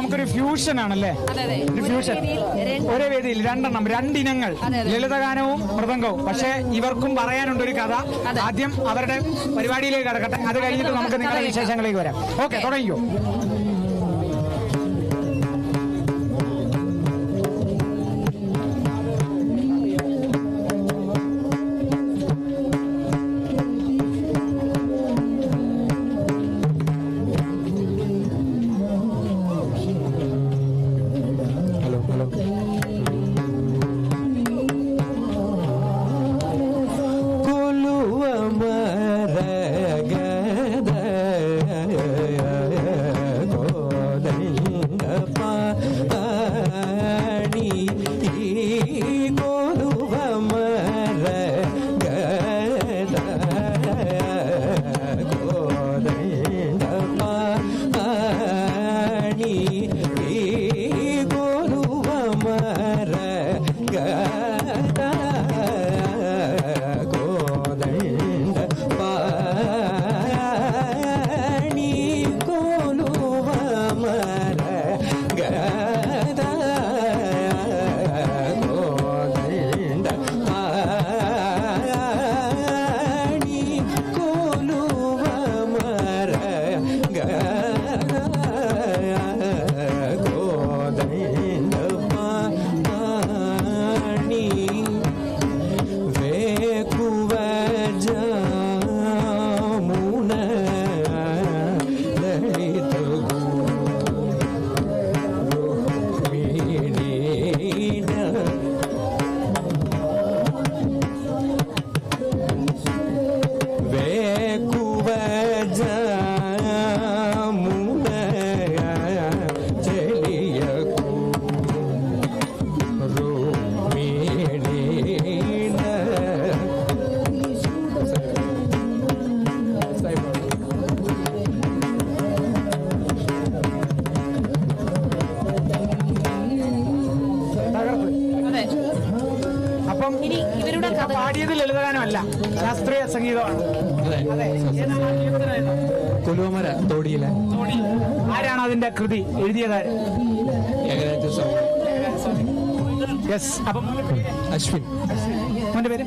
നമുക്കൊരു ഫ്യൂഷൻ ആണല്ലേ? ഒരു ഫ്യൂഷൻ, ഒരേ വേദിയിൽ രണ്ടെണ്ണം, രണ്ടിനങ്ങൾ, ലളിതഗാനവും മൃദംഗവും. പക്ഷെ ഇവർക്കും പറയാനുണ്ട് ഒരു കഥ. ആദ്യം അവരുടെ പരിപാടിയിലേക്ക് കടക്കട്ടെ, അത് കഴിഞ്ഞിട്ട് നമുക്ക് നിങ്ങളുടെ വിശേഷങ്ങളിലേക്ക് വരാം. ഓക്കെ, തുടങ്ങിക്കോ. പാടിയത് ലളിതഗാനമല്ല, ശാസ്ത്രീയ സംഗീതമാണ്. കുലുവമര തോടിയിലെ. ആരാണ് അതിന്റെ കൃതി എഴുതിയത്? അപ്പം അശ്വിൻ. അവന്റെ പേര്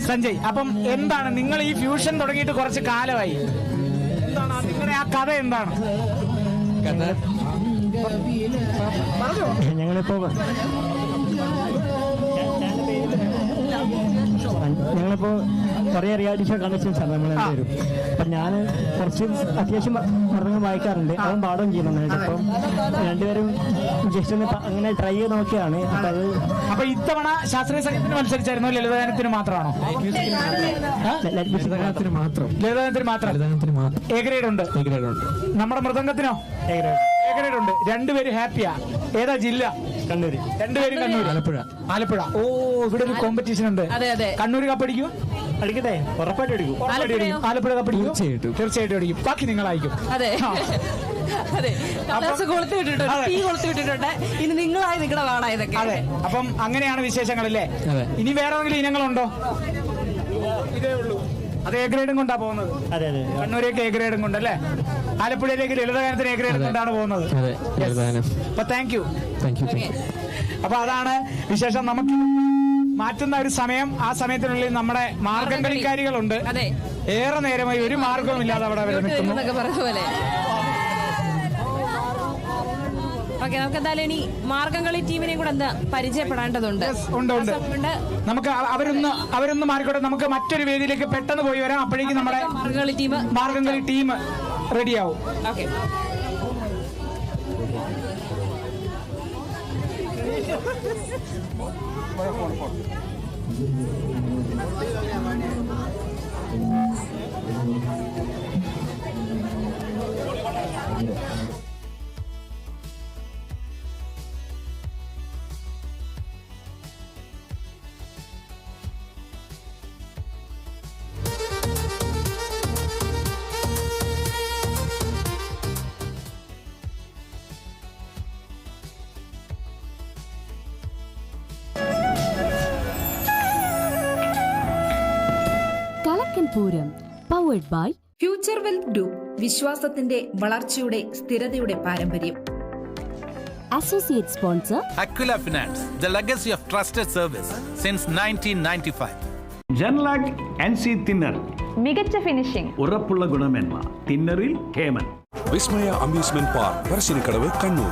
സഞ്ജയ്. അപ്പം എന്താണ് നിങ്ങൾ ഈ ഫ്യൂഷൻ തുടങ്ങിയിട്ട് കുറച്ച് കാലമായി, എന്താണ് നിങ്ങളുടെ ആ കഥ എന്താണ്? ഞങ്ങളിപ്പോ കുറെ റിയാലിറ്റി ഷോ കണ്ടസ്റ്റൻസ് ആണ് നമ്മളെല്ലാവരും. അപ്പൊ ഞാൻ കുറച്ച് അത്യാവശ്യം മൃദംഗം വായിക്കാറുണ്ട്, അവൻ പാടുകയും ചെയ്യുന്നുണ്ട്. അപ്പം രണ്ടുപേരും ജസ്റ്റ് ഒന്ന് അങ്ങനെ ട്രൈ ചെയ്ത് നോക്കിയാണ്. അപ്പൊ ഇത്തവണ ശാസ്ത്രീയ സംഗീതത്തിന് മത്സരിച്ചായിരുന്നു, ലളിതഗാനത്തിന് മാത്രമാണോ? ലളിതഗാനത്തിന് മാത്രം. എ ഗ്രേഡ് ഉണ്ട്. നമ്മുടെ മൃദംഗത്തിനോ എ ഗ്രേഡ് ഉണ്ട്. രണ്ടുപേരും ഹാപ്പിയാ. ഏതാ ജില്ല? കണ്ണൂർ. രണ്ടുപേരും കണ്ണൂർ. ആലപ്പുഴ. ഓ, ഇവിടെ ഒരു കോമ്പറ്റീഷൻ ഉണ്ട്. കണ്ണൂർ കപ്പടിക്കും? അടിക്കട്ടെ, ഉറപ്പായിട്ട് അടിക്കും. ആലപ്പുഴ കപ്പടിക്കും? തീർച്ചയായിട്ടും അടിക്കും. ബാക്കി നിങ്ങളായിരിക്കും. ഇനി നിങ്ങളായി നിങ്ങളുടെ വാടായതൊക്കെ. അതെ, അപ്പം അങ്ങനെയാണ് വിശേഷങ്ങളല്ലേ? ഇനി വേറെ എന്തെങ്കിലും ഇനങ്ങളുണ്ടോ? ഇതേ ഉള്ളൂ. അത് എ ഗ്രേഡും കൊണ്ടാ പോകുന്നത്. കണ്ണൂരേക്ക് എ ഗ്രേഡും കൊണ്ടല്ലേ? ആലപ്പുഴയിലേക്ക് ലളിതഗാനത്തിന് എ ഗ്രേഡും കൊണ്ടാണ് പോകുന്നത്. അപ്പൊ താങ്ക് യു. അപ്പൊ അതാണ് വിശേഷം. നമുക്ക് മാറ്റുന്ന ഒരു സമയം, ആ സമയത്തിനുള്ളിൽ നമ്മുടെ മാർഗംകളിക്കാരികളുണ്ട്. ഏറെ നേരമായി ഒരു മാർഗവും ഇല്ലാതെ അവിടെ നിൽക്കുന്നു. ഓക്കെ, നമുക്ക് എന്തായാലും ഇനി മാർഗംകളി ടീമിനെയും കൂടെ എന്താ പരിചയപ്പെടേണ്ടതുണ്ട്. നമുക്ക് അവരൊന്ന് മാറിക്കോട്ടെ. നമുക്ക് മറ്റൊരു വേദിയിലേക്ക് പെട്ടെന്ന് പോയി വരാം. അപ്പോഴേക്കും നമ്മുടെ മാർഗംകളി ടീം റെഡിയാവും. Okay. Pooram powered by future wealth group. വിശ്വാസത്തിന്റെ വളർച്ചയുടെ സ്ഥിരതയുടെ പാരമ്പര്യം. Associate sponsor Aquila Finance, the legacy of trusted service since 1995. Genlac NC thinner, മികച്ച ഫിനിഷിംഗ്, ഉറപ്പുള്ള ഗുണമേന്മ. തിന്നറിൽ ഹേമൻ. Vismaya amusement park, Parassinikkadavu, Kannur.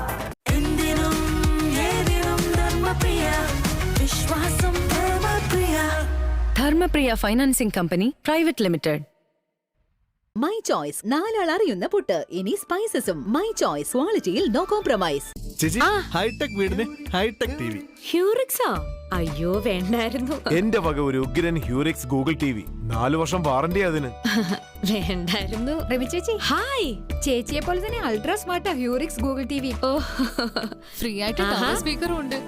Dharmapriya financing company private limited. My choice, നാലാൾ അറിയുന്ന പുട്ട്. ഇനി സ്പൈസസും. മൈ ചോയ്സ്, ക്വാളിറ്റിയിൽ നോ കോംപ്രമൈസ്. ഹൈടെക് വീടിന് ഹൈടെക് TV. ഹ്യൂറിക്സാ? അയ്യോ വേണ്ടായിരുന്നു. എന്റെ വക ഒരു ഉഗ്രൻ ഹ്യൂറിക്സ് ഗൂഗിൾ TV. 4 വർഷം വാറന്റി അതിന്. വേണ്ടായിരുന്നു. രവി ചേച്ചി ഹായ്. ചേച്ചിയെ പോലെ തന്നെ അൾട്രാ സ്മാർട്ട് ഹ്യൂറിക്സ് ഗൂഗിൾ TV. ഓ ഫ്രീ ആയിട്ട് സ്പീക്കറും ഉണ്ട്.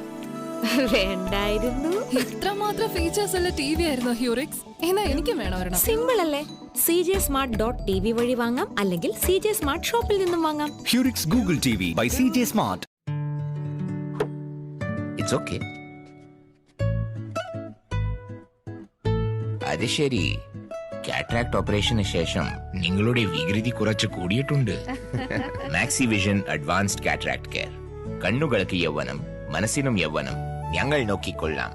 വേണ്ടായിരുന്നു. ഇത്രമാത്രം ഫീച്ചേഴ്സ് ഉള്ള TV ആയിരുന്നു ഹ്യൂറിക്സ്. എന്നാ എനിക്കും വേണം ഒരെണ്ണം. സിമ്പിൾ അല്ലേ? cjsmart.tv വഴി വാങ്ങാം, അല്ലെങ്കിൽ CJ സ്മാർട്ട് ഷോപ്പിൽ നിന്നും വാങ്ങാം. ഹ്യൂറിക്സ് Google TV by CJ Smart. It's okay. അത് ശരി, കാറ്ററാക്ട് ഓപ്പറേഷന് ശേഷം നിങ്ങളുടെ വികൃതി കുറച്ച് കൂടിയിട്ടുണ്ട്. Maxi vision advanced cataract care. കണ്ണുകൾക്ക് യൗവനം, മനസ്സിനും യൗവനം. ഞങ്ങൾ നോക്കിക്കൊള്ളാം.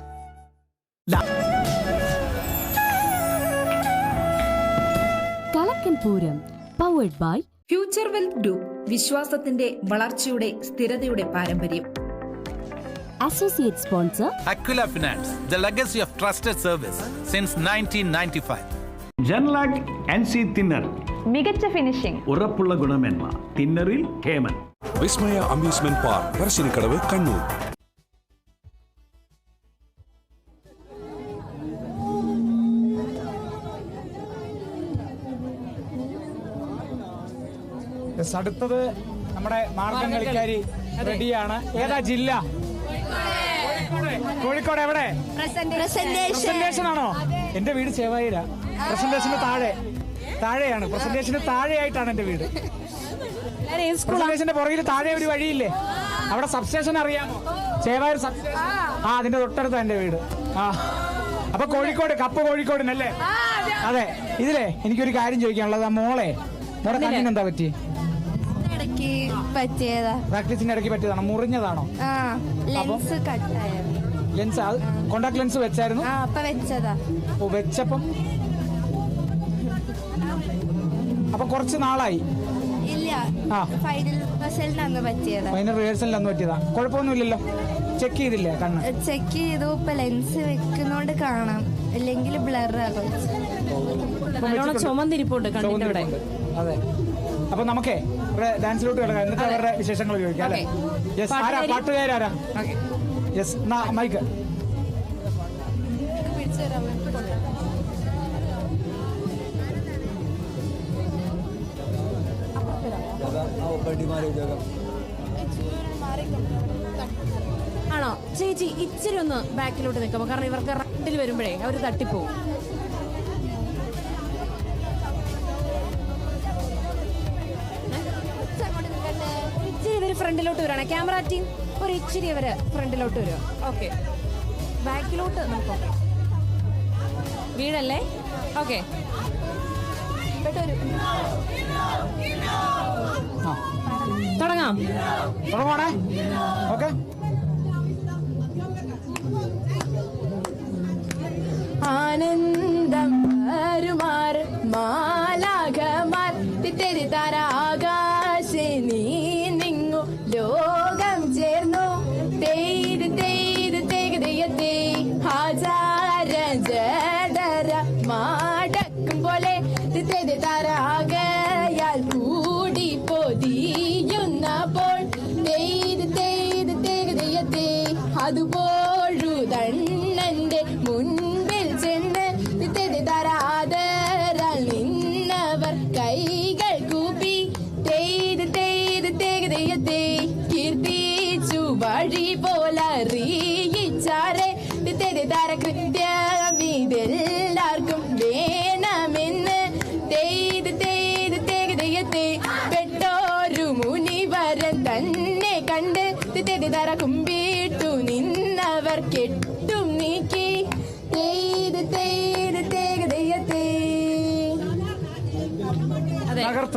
കലക്കൻ Pooram powered by future wealth group, വിശ്വാസത്തിന്റെ വളർച്ചയുടെ സ്ഥിരതയുടെ പാരമ്പര്യം. Associate sponsor Aquila Finance, the legacy of trusted service since 1995. Genlac NC thinner, മികച്ച ഫിനിഷിംഗ്, ഉറപ്പുള്ള ഗുണമേന്മ. തിന്നറിൽ ഹേമൻ. Vismaya amusement park, Parassinikkadavu, Kannur. അടുത്തത് നമ്മുടെ മാർഗം കളിക്കാരി റെഡിയാണ്. ഏതാ ജില്ല? കോഴിക്കോട്. എവിടെ? പ്രസന്റേഷൻ ആണോ? എന്റെ വീട് ചേവായിര. പ്രസന്റേഷന് താഴെയാണ്. പ്രസന്റേഷന് താഴെയായിട്ടാണ് എന്റെ വീട്. പ്രസന്റേഷന്റെ പുറകിൽ താഴെ ഒരു വഴിയില്ലേ, അവിടെ സബ്സ്റ്റേഷൻ അറിയാമോ? ചേവായൂർ സബ്സ്റ്റേഷൻ. അതിന്റെ തൊട്ടടുത്താ എന്റെ വീട്. അപ്പൊ കോഴിക്കോട്, കപ്പ് കോഴിക്കോടിനല്ലേ? അതെ. ഇതിലേ എനിക്കൊരു കാര്യം ചോദിക്കാനുള്ളത്, ആ മോളെ കണ്ണിന് എന്താ പറ്റി? പ്രാക്ടീസിന്റെ ഇടയ്ക്ക് പറ്റിയതാണോ? മുറിഞ്ഞതാണോ? ലെൻസ്, കോണ്ടാക്ട് ലെൻസ് വെച്ചായിരുന്നു? വെച്ചപ്പം അപ്പൊ കുറച്ച് നാളായി? ഫൈനൽ റിഹേഴ്സലിൽ അന്ന് പറ്റിയതാ. കുഴപ്പമൊന്നുമില്ലല്ലോ? ചെക്ക് ചെയ്തില്ലേ കണ്ണ്? ചെക്ക് ചെയ്തു. ഇപ്പൊ ലെൻസ് വെക്കുന്നോണ്ട് കാണാം, അല്ലെങ്കിൽ ബ്ലർ ആകും. ചുമന്നിരിപ്പുണ്ട് കണ്ണിന്റെ. അതെ. അപ്പൊ നമുക്കേ ഡാൻസിലോട്ട് കിടക്കാം, എന്നിട്ട് അവരുടെ വിശേഷങ്ങൾ ചോദിക്കാം അല്ലേ? യെസ്. ആരാ പാട്ടുകാരാരാ? Yes, mic. ആണോ ചേച്ചി? ഇച്ചിരി ഒന്ന് ബാക്കിലോട്ട് നിൽക്കാമോ? കാരണം ഇവർക്ക് റൗണ്ടിൽ വരുമ്പോഴേ അവര് തട്ടിപ്പോവും. ഇച്ചിരി ഇവര് ഫ്രണ്ടിലോട്ട് വരാണ്. ക്യാമറ ടീം ഒരു ഇച്ചിരി ഇവര് ഫ്രണ്ടിലോട്ട് വരിക. ഓക്കെ, ബാക്കിലോട്ട് നോക്കാം. വീടല്ലേ? ഓക്കെ, തുടങ്ങാണേ. ഓക്കെ. ആനന്ദം മാറുമാറ് മാലാഖമാർ തിരിതാര ആകാശേ നീ നിങ്ങു ലോകം ചേർന്നു തേത് തേത് തേകതയത്തേ ഹാജാര ജഡര മാടക്കും പോലെ താരാകയാൽ കൂടി പൊതിയുന്നപ്പോൾ തേത് തേത് തേകതയത്തേ അതുപോഴുതണ്ണന്റെ മുൻപിൽ ചെന്ന് തരാതരാൽ നിന്നവർ കൈകൾ കൂപ്പി തേത് തേത്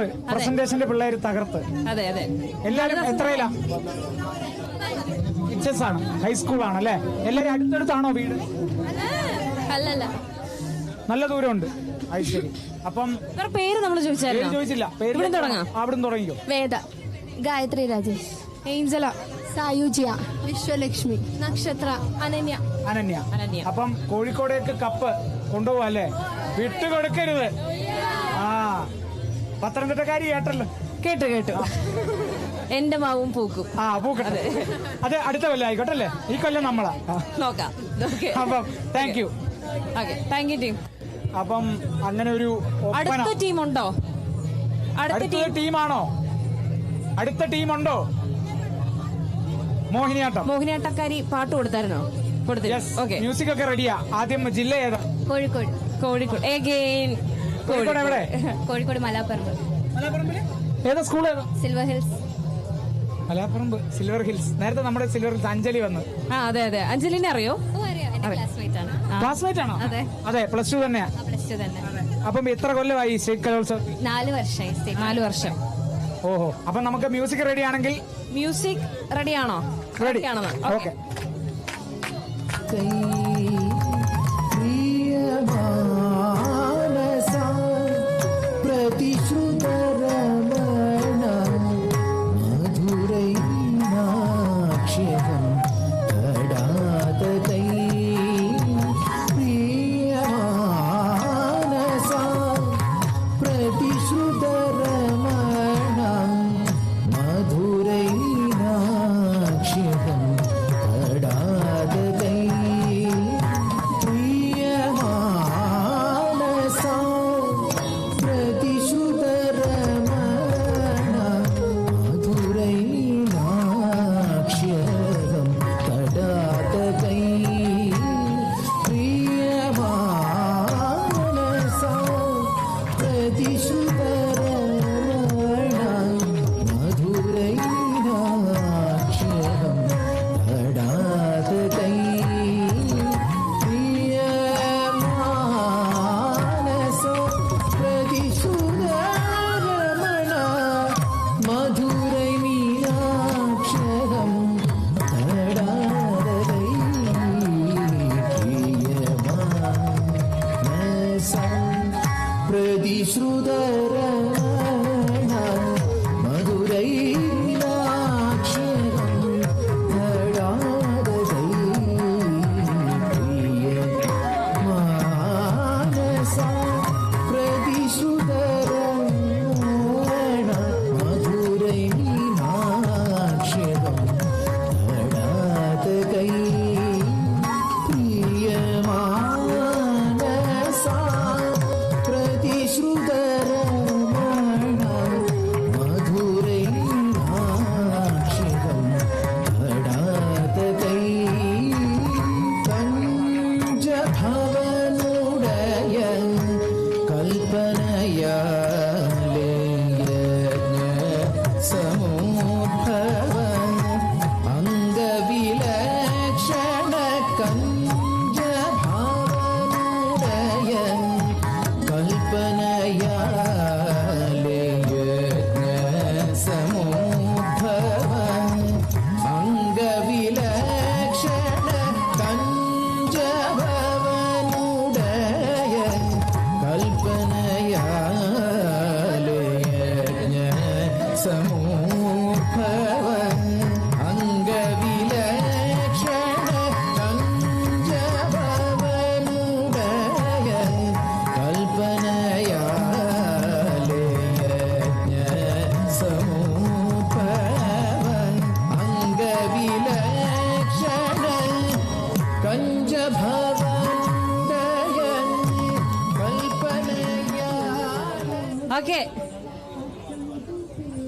തകർത്ത്, പ്രസന്റേഷന്റെ പിള്ളേര് തകർത്ത്. അതെ അതെ. എല്ലാരും എത്രയിലാ? എച്ച് ആണ്, ഹൈസ്കൂളാണ് അല്ലേ? എല്ലാരും അടുത്തടുത്താണോ വീട്? അല്ലല്ല, നല്ല ദൂരമുണ്ട്. അത് ശരി. അപ്പം പേര് നമ്മൾ ചോദിച്ചില്ല. പേര് തുടങ്ങാം. അവിടുന്ന് തുടങ്ങിക്കോ. വേദ, ഗായത്രി രാജേഷ്, ഏഞ്ചല, സായുജ്യ, വിശ്വലക്ഷ്മി, നക്ഷത്ര, അനന്യ. അനന്യ. അപ്പം കോഴിക്കോടേക്ക് കപ്പ് കൊണ്ടുപോവാ അല്ലേ? വിട്ടുകൊടുക്കരുത്. ആ, പത്തനംതിട്ടക്കാരി കേട്ടല്ലോ. കേട്ടു. എന്റെ മാവും പൂക്കും. ആ, പൂക്കട്ടെ. അത് അടുത്ത കൊല്ലം ആയിക്കോട്ടെ അല്ലേ? ഈ കൊല്ലം നമ്മളാ നോക്കാം. അപ്പം താങ്ക് യു ടീം. അപ്പം അങ്ങനെ ഒരു അടുത്ത ടീമുണ്ടോ? അടുത്ത ടീമാണോ? അടുത്ത ടീമുണ്ടോ? മോഹിനിയാട്ടക്കാരി പാട്ട് കൊടുത്തായിരുന്നോ? മ്യൂസിക് ഒക്കെ റെഡിയാ. ആദ്യം ജില്ല ഏതാ? കോഴിക്കോട്. കോഴിക്കോട് എവിടെ? കോഴിക്കോട് മലാപ്പറമ്പ്. ഏതാ സ്കൂൾ ഏതാ? Silver hills. Malaparamba silver hills. നേരത്തെ നമ്മുടെ സിൽവർ ഹിൽസ് അഞ്ജലി വന്ന്. അതെ. അഞ്ജലിനെ അറിയോ? ക്ലാസ്മേറ്റ് ആണോ? അതെ, പ്ലസ് ടു തന്നെയാ. അപ്പം എത്ര കൊല്ലമായി സ്റ്റേറ്റ് കലോത്സവം? 4 വർഷമായി. 4 വർഷം. ഓഹോ. അപ്പൊ നമുക്ക് മ്യൂസിക് റെഡി ആണെങ്കിൽ? മ്യൂസിക് റെഡിയാണോ? റെഡി. ഓക്കെ.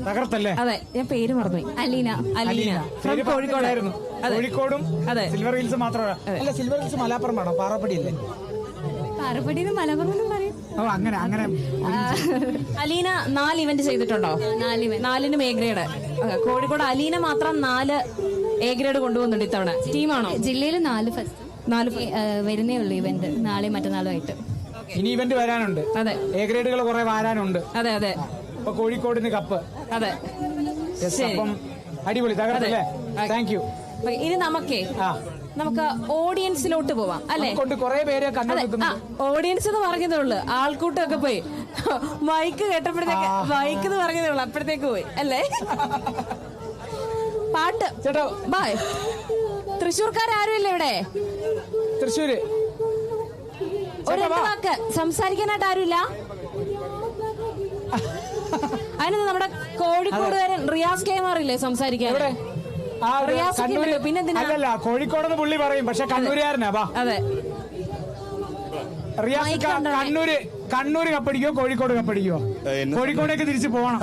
തകർത്തല്ലേ? അതെ, ഞാൻ പേര് മറന്നുപോയി. അലീന. കോഴിക്കോടായിരുന്നു. കോഴിക്കോടും സിൽവർ ഹിൽസ് മാത്രമല്ല. അല്ല, സിൽവർ ഹിൽസ് മലാപ്പുറമാണോ? പാറപ്പടി അല്ലേ? പാറപ്പടി മലപ്പുറം പറയും. ഓ, അങ്ങനെ. അലീന 4 ഇവന്റ് ചെയ്തിട്ടുണ്ടോ? 4നും എ ഗ്രേഡ്. കോഴിക്കോട് അലീന മാത്രം 4 എ ഗ്രേഡ് കൊണ്ടുപോകുന്നുണ്ട് ഇത്തവണ. ടീമാണോ? ജില്ലയിൽ 4 ഫസ്റ്റ് വരുന്നേ ഉള്ളൂ ഇവന്റ്, നാളെ മറ്റന്നാളുമായിട്ട്. ഇനി ഇവന്റ് വരാനുണ്ട്. അതെ, എ ഗ്രേഡുകൾ കുറെ വരാനുണ്ട്. അതെ. അപ്പൊ കോഴിക്കോടിന് കപ്പ്. അതെ. Yes, അപ്പം അടിപൊളി, തകർത്തല്ലേ? Thank you. ഇനി നമുക്ക് ഓഡിയൻസിലോട്ട് പോവാം അല്ലെ? കൊണ്ട് കുറെ പേര് ഓഡിയൻസ് എന്ന് പറഞ്ഞതേ ഉള്ളു, ആൾക്കൂട്ടമൊക്കെ പോയി. മൈക്ക് കേട്ടപ്പോഴത്തേക്ക് മൈക്ക് എന്ന് പറഞ്ഞതേ ഉള്ളു, അപ്പോഴത്തേക്ക് പോയി അല്ലേ? പാട്ട് ചേട്ടാ ബായ്. തൃശ്ശൂർക്കാരും ഇല്ല ഇവിടെ? തൃശ്ശൂര് ഒരു രണ്ട് വാക്ക് സംസാരിക്കാനായിട്ട് ആരുമില്ല? അതിന് നമ്മുടെ കോഴിക്കോടുകാരൻ റിയാസ് കൈമാറില്ലേ സംസാരിക്കാൻ? പിന്നെ അല്ലല്ല, കോഴിക്കോടെന്ന് പുള്ളി പറയും, പക്ഷെ കണ്ണൂരുകാരനാ. അതെ, റിയാസ് കണ്ണൂര് കപ്പടിക്കോ കോഴിക്കോട് കപ്പടിക്കോ? കോഴിക്കോടേക്ക് തിരിച്ചു പോകണം.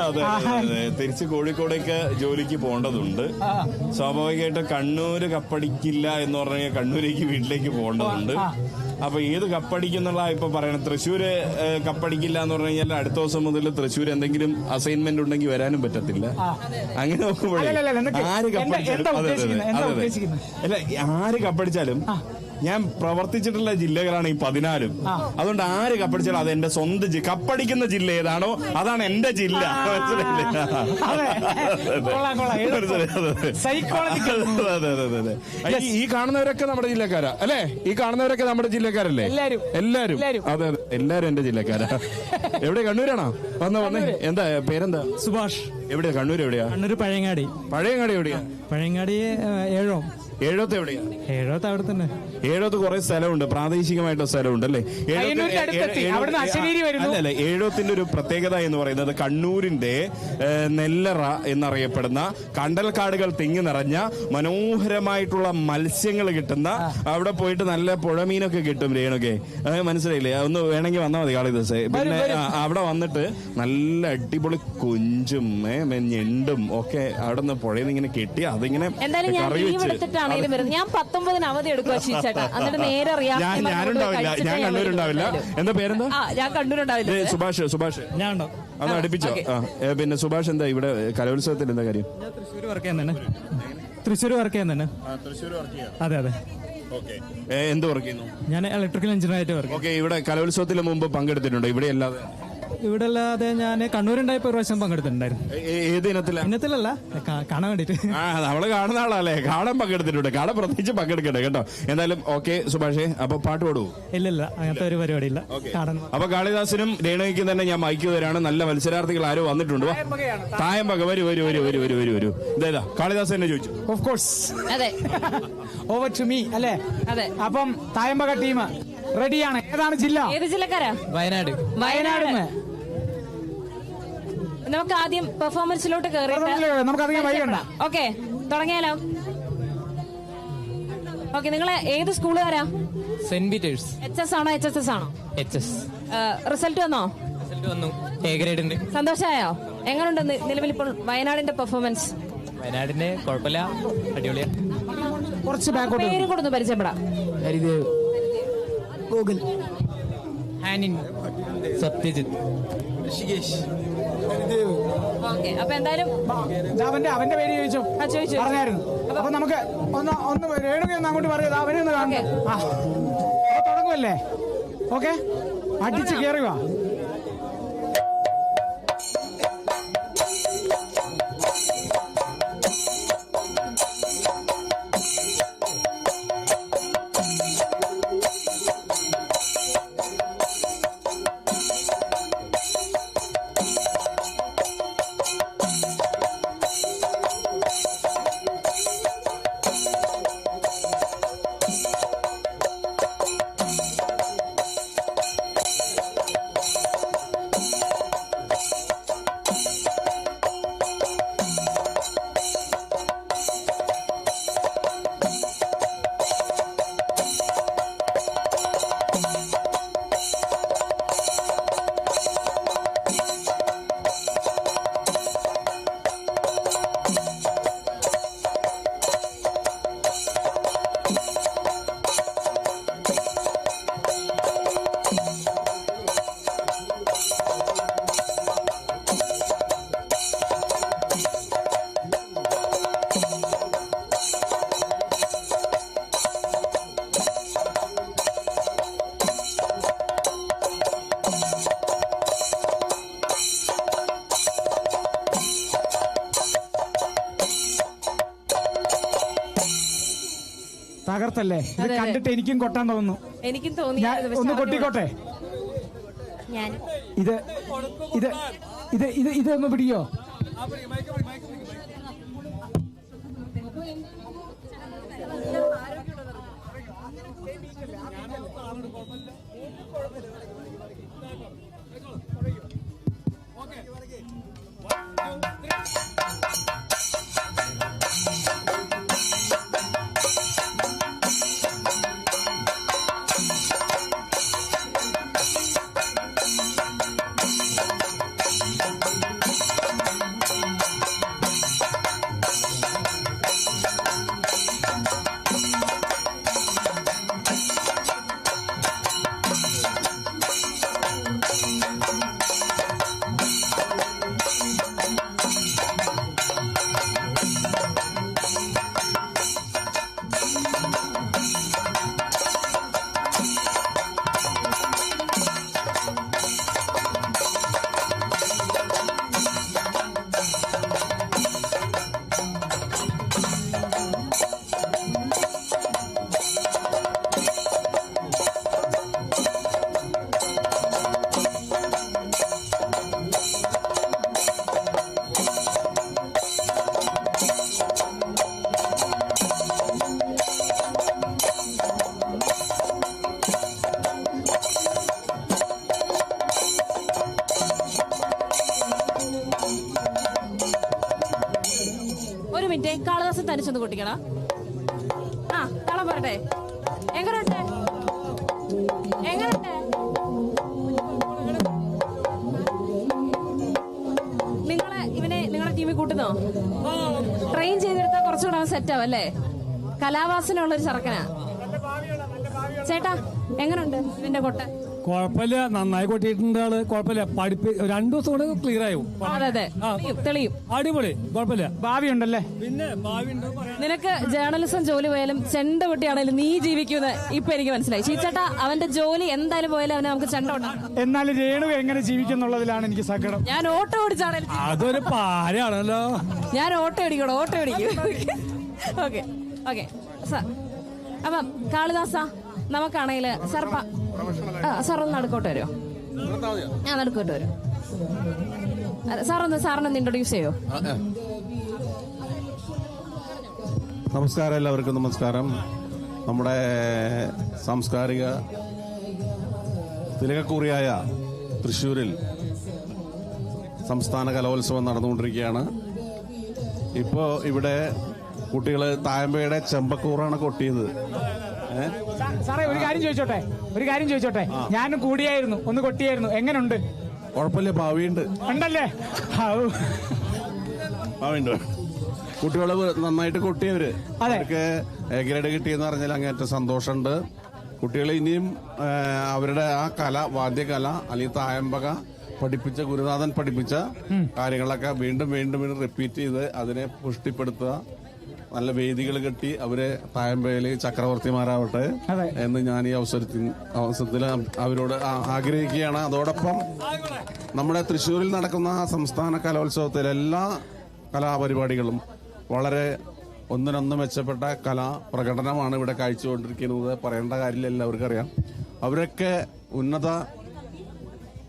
തിരിച്ച് കോഴിക്കോടേക്ക് ജോലിക്ക് പോകേണ്ടതുണ്ട്. സ്വാഭാവികമായിട്ട് കണ്ണൂര് കപ്പടിക്കില്ല എന്ന് പറഞ്ഞാൽ കണ്ണൂരേക്ക് വീട്ടിലേക്ക് പോകേണ്ടതുണ്ട്. അപ്പൊ ഏത് കപ്പടിക്കുന്നുള്ള ഇപ്പൊ പറയണം. തൃശ്ശൂര് കപ്പടിക്കില്ല എന്ന് പറഞ്ഞു കഴിഞ്ഞാൽ അടുത്ത ദിവസം മുതൽ തൃശ്ശൂർ എന്തെങ്കിലും അസൈൻമെന്റ് ഉണ്ടെങ്കിൽ വരാനും പറ്റത്തില്ല. അങ്ങനെ നോക്കുമ്പോഴേ ആര് കപ്പടിച്ചാലും അല്ല, ആര് കപ്പടിച്ചാലും ഞാൻ പ്രവർത്തിച്ചിട്ടുള്ള ജില്ലകളാണ് ഈ 14. അതുകൊണ്ട് ആര് കപ്പടിച്ചാലും അത് എന്റെ സ്വന്തം കപ്പടിക്കുന്ന ജില്ല ഏതാണോ അതാണ് എന്റെ ജില്ല. ഈ കാണുന്നവരൊക്കെ നമ്മുടെ ജില്ലക്കാരാ അല്ലേ? ഈ കാണുന്നവരൊക്കെ നമ്മുടെ ജില്ലക്കാരല്ലേ? എല്ലാരും. അതെ, എല്ലാരും എന്റെ ജില്ലക്കാരാ. എവിടെ? കണ്ണൂരാണോ? വന്നേ. എന്താ പേരെന്താ? സുഭാഷ്. എവിടെയാ? കണ്ണൂർ എവിടെയാ? കണ്ണൂർ പഴയങ്ങാടി. പഴയങ്ങാടി എവിടെയാ? പഴയങ്ങാടി ഏഴോം. ഏഴോത്ത് എവിടെയാ? ഏഴോത്ത് അവിടെ തന്നെ. ഏഴോത്ത് കുറെ സ്ഥലമുണ്ട്, പ്രാദേശികമായിട്ടുള്ള സ്ഥലമുണ്ട് അല്ലേ? അല്ലല്ല, ഏഴോത്തിന്റെ ഒരു പ്രത്യേകത എന്ന് പറയുന്നത് കണ്ണൂരിന്റെ നെല്ലറ എന്നറിയപ്പെടുന്ന കണ്ടൽക്കാടുകൾ തിങ്ങി നിറഞ്ഞ മനോഹരമായിട്ടുള്ള മത്സ്യങ്ങൾ കിട്ടുന്ന, അവിടെ പോയിട്ട് നല്ല പുഴമീനൊക്കെ കിട്ടും. രേണുക്കെ മനസ്സിലായില്ലേ? ഒന്ന് വേണമെങ്കിൽ വന്നാൽ മതി കാളിദാസേ. പിന്നെ അവിടെ വന്നിട്ട് നല്ല അടിപൊളി കൊഞ്ചും ഞെണ്ടും ഒക്കെ അവിടെ നിന്ന് പുഴയിൽ നിന്ന് ഇങ്ങനെ കെട്ടി അതിങ്ങനെ കറി വെച്ച്. ഞാൻ 19 അവധി എടുക്കുക ചേട്ടാ, എന്നിട്ട് നേരെ ഞാൻ കണ്ണൂരുണ്ടാവില്ല. എന്താ പേരെന്താ? ഞാൻ കണ്ണൂരുണ്ടാവില്ല. സുഭാഷ് ഞാൻ അന്ന് അടുപ്പിച്ചോ? പിന്നെ സുഭാഷ് എന്താ ഇവിടെ കലോത്സവത്തിൽ എന്താ കാര്യം? തൃശ്ശൂർ വർക്ക് ചെയ്യാൻ തന്നെ. അതെ. എന്ത് വർക്ക് ചെയ്യുന്നു? ഞാൻ ഇലക്ട്രിക്കൽ എഞ്ചിനീയറായിട്ട് വർക്ക്. ഓക്കെ. ഇവിടെ കലോത്സവത്തിന് മുമ്പ് പങ്കെടുത്തിട്ടുണ്ടോ? ഇവിടെ അല്ലാതെ ഞാൻ കണ്ണൂരുണ്ടായപ്പോ ഒരു പ്രാവശ്യം പങ്കെടുത്തിട്ടുണ്ടായിരുന്നു. ഏത് ഇനത്തിലല്ല, കാണാൻ വേണ്ടിട്ട്. നമ്മള് കാണുന്ന ആളല്ലേ, കാണാൻ പങ്കെടുത്തിട്ടുണ്ട്. കാണാൻ പ്രത്യേകിച്ച് പങ്കെടുക്കട്ടെ കേട്ടോ. എന്തായാലും ഓക്കെ സുഭാഷേ, അപ്പൊ പാട്ട് പാടുവോ? ഇല്ല, അങ്ങനത്തെ ഒരു പരിപാടി ഇല്ല. അപ്പൊ കാളിദാസനും രേണുകയ്ക്കും തന്നെ ഞാൻ മൈക്ക് തരാണ്. നല്ല മത്സരാർത്ഥികൾ ആരോ വന്നിട്ടുണ്ട്. തായമ്പക വരൂ. ഇതേതാ? കാളിദാസ് തന്നെ ചോദിച്ചു. Of course. അതെ, ഓവർ ടു മീ അല്ലേ? അതെ. അപ്പം തായമ്പക ടീം റെഡിയാണ്. ഏതാണ് ജില്ല? ഏത് ജില്ലക്കാരാ? വയനാട്. നമുക്ക് ആദ്യം പെർഫോമൻസിലോട്ട് നമുക്ക് അധികം വഴിയുണ്ട. ഓക്കെ, തുടങ്ങിയാലോ? ഓക്കെ, നിങ്ങളെ ഏത് സ്കൂളുകാരാ? Saint Peter's. HS ആണോ HSS ആണോ? HS. റിസൾട്ട് വന്നോ? വന്നു. A ഗ്രേഡ് ഉണ്ട്. സന്തോഷമായോ? എങ്ങനെയുണ്ട് നിലവിൽ ഇപ്പോൾ വയനാടിന്റെ പെർഫോമൻസ്? വയനാടിന്റെ കുഴപ്പമില്ല, അടിപൊളിയാ. കുറച്ച് പേര് കൊടുത്ത് പരിചയപ്പെടാം. ഹരിദേവ്, ഗൂഗിൾ, ഹാനിൻ, സത്യജിത്ത്, ഋഷികേശ്. അപ്പൊ എന്തായാലും അവന്റെ പേര് ചോദിച്ചു പറഞ്ഞായിരുന്നു. അപ്പൊ നമുക്ക് ഒന്ന് രേണുക അങ്ങോട്ട് പറയുക, അവനെ ഒന്ന് കാണുക. അപ്പൊ തുടങ്ങുമല്ലേ? ഓക്കെ, അടിച്ച് കയറുക. തകർത്തല്ലേ? ഇത് കണ്ടിട്ട് എനിക്കും കൊട്ടാൻ തോന്നുന്നു. എനിക്കും തോന്നി. ഞാൻ ഒന്ന് കൊട്ടിക്കോട്ടെ. ഞാൻ ഇതൊന്ന് പിടിയോ? ഒരു മിനിറ്റ്, കാളിദാസൻ തനിച്ചൊന്ന് കൊട്ടിക്കടാ. ആ കളം പറട്ടെ. എങ്ങനെയുണ്ട്? നിങ്ങളെ ടീമിൽ കൂട്ടുന്നോ? ട്രെയിൻ ചെയ്തെടുത്താൽ കുറച്ചുകൂടെ അവൻ സെറ്റ് ആവും അല്ലേ? കലാവാസനുള്ളൊരു ചെറുക്കനാ. ചേട്ടാ എങ്ങനെയുണ്ട് ഇവന്റെ കൊട്ട? കുഴപ്പമില്ല, നന്നായി കൊട്ടിയിട്ടുണ്ട് ആള്. കുഴപ്പമില്ല, പഠിപ്പ് 2 ദിവസം കൊണ്ട് ക്ലിയർ ആവും. അതെ തെളിയും. അടിപൊളി, കുഴപ്പമില്ല. ഭാവി ഉണ്ടല്ലേ? പിന്നെ ഭാവി ഉണ്ട്. നിനക്ക് ജേർണലിസം ജോലി പോയാലും ചെണ്ട കൊട്ടിയാണെങ്കിലും നീ ജീവിക്കുന്നത് ഇപ്പൊ എനിക്ക് മനസ്സിലായി. ചീച്ചേട്ടാ അവന്റെ ജോലി എന്തായാലും പോയാലും അവന് നമുക്ക് ചെണ്ട ഉണ്ടാക്കാം. എന്നാലും രേണു എങ്ങനെ ജീവിക്കുന്നുള്ളതിലാണ് എനിക്ക് സങ്കടം. ഞാൻ ഓട്ടോ ഓടിച്ചാണേലും അതൊരു പാരയാണല്ലോ. ഞാൻ ഓട്ടോ ഓടിക്കും. Okay okay sir. അപ്പം കാളിദാസ നമുക്കാണെങ്കിൽ സാർ ഒന്ന് നടുക്കോട്ട് വരുമോ? ആ നടുക്കോട്ട് വരും. സാറൊന്ന് ഇൻട്രൊഡ്യൂസ് ചെയ്യോ? നമസ്കാരം, എല്ലാവർക്കും നമസ്കാരം. നമ്മുടെ സാംസ്കാരിക തിലകക്കുറിയായ തൃശ്ശൂരിൽ സംസ്ഥാന കലോത്സവം നടന്നുകൊണ്ടിരിക്കുകയാണ്. ഇപ്പോൾ ഇവിടെ കുട്ടികൾ തായമ്പയുടെ ചെമ്പക്കൂറാണ് കൊട്ടിയത്. സാറേ ഒരു കാര്യം ചോദിച്ചോട്ടെ? ഞാനും കൂടിയായിരുന്നു, ഒന്ന് കൊട്ടിയായിരുന്നു. എങ്ങനെയുണ്ട്? കുഴപ്പമില്ല, ഭാവിയുണ്ട്. ഉണ്ടല്ലേ? ഭാവിയുണ്ട്. കുട്ടികൾ നന്നായിട്ട് കൊട്ടിയവര്. അവർക്ക് എ ഗ്രേഡ് കിട്ടിയെന്ന് പറഞ്ഞാൽ അങ്ങേറ്റ സന്തോഷമുണ്ട്. കുട്ടികൾ ഇനിയും അവരുടെ ആ കല, വാദ്യകല അല്ലെങ്കിൽ തായമ്പക പഠിപ്പിച്ച ഗുരുനാഥൻ പഠിപ്പിച്ച കാര്യങ്ങളൊക്കെ വീണ്ടും റിപ്പീറ്റ് ചെയ്ത് അതിനെ പുഷ്ടിപ്പെടുത്തുക. നല്ല വേദികൾ കെട്ടി അവരെ തായമ്പയില് ചക്രവർത്തിമാരാവട്ടെ എന്ന് ഞാൻ ഈ അവസരത്തിൽ അവരോട് ആഗ്രഹിക്കുകയാണ്. അതോടൊപ്പം നമ്മുടെ തൃശ്ശൂരിൽ നടക്കുന്ന സംസ്ഥാന കലോത്സവത്തിലെ എല്ലാ കലാപരിപാടികളും വളരെ ഒന്നിനൊന്ന് മെച്ചപ്പെട്ട കലാപ്രകടനമാണ് ഇവിടെ കാഴ്ചകൊണ്ടിരിക്കുന്നത്. പറയേണ്ട കാര്യമില്ല, എല്ലാവർക്കും അറിയാം. അവരൊക്കെ ഉന്നത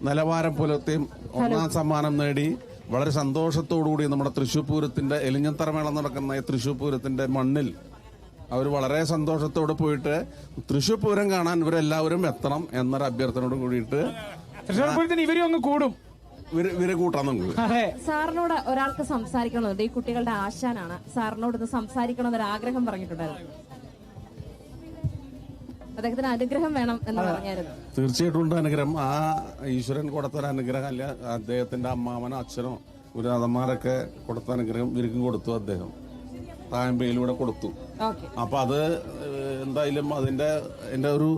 നിലവാരം പുലർത്തിയും 1ാം സമ്മാനം നേടി വളരെ സന്തോഷത്തോടുകൂടി നമ്മുടെ തൃശ്ശൂർ പൂരത്തിന്റെ എലിഞ്ഞത്തറമേളം നടക്കുന്ന ഈ തൃശ്ശൂർ പൂരത്തിന്റെ മണ്ണിൽ അവർ വളരെ സന്തോഷത്തോടെ പോയിട്ട് തൃശ്ശൂർ പൂരം കാണാൻ ഇവരെല്ലാവരും എത്തണം എന്നൊരു അഭ്യർത്ഥനയോട് കൂടിയിട്ട് ഇവര് കൂട്ടാൻ നോക്കും. സാറിനോട് ഒരാൾക്ക് സംസാരിക്കണമെന്നുണ്ട്. ഈ കുട്ടികളുടെ ആശാനാണ്. സാറിനോട് ഒന്ന് സംസാരിക്കണമെന്നൊരു ആഗ്രഹം പറഞ്ഞിട്ടുണ്ടായിരുന്നു. അദ്ദേഹത്തിന് അനുഗ്രഹം വേണം എന്ന് പറഞ്ഞായിരുന്നു. തീർച്ചയായിട്ടും ഉണ്ട് അനുഗ്രഹം. ആ ഈശ്വരൻ കൊടുത്തൊരു അനുഗ്രഹം അല്ല, അദ്ദേഹത്തിന്റെ അമ്മാവനോ അച്ഛനോ ഗുരുനാഥന്മാരൊക്കെ കൊടുത്ത അനുഗ്രഹം ഇവർക്കും കൊടുത്തു. അദ്ദേഹം തായമ്പയിലൂടെ കൊടുത്തു. അപ്പൊ അത് എന്തായാലും അതിന്റെ ഒരു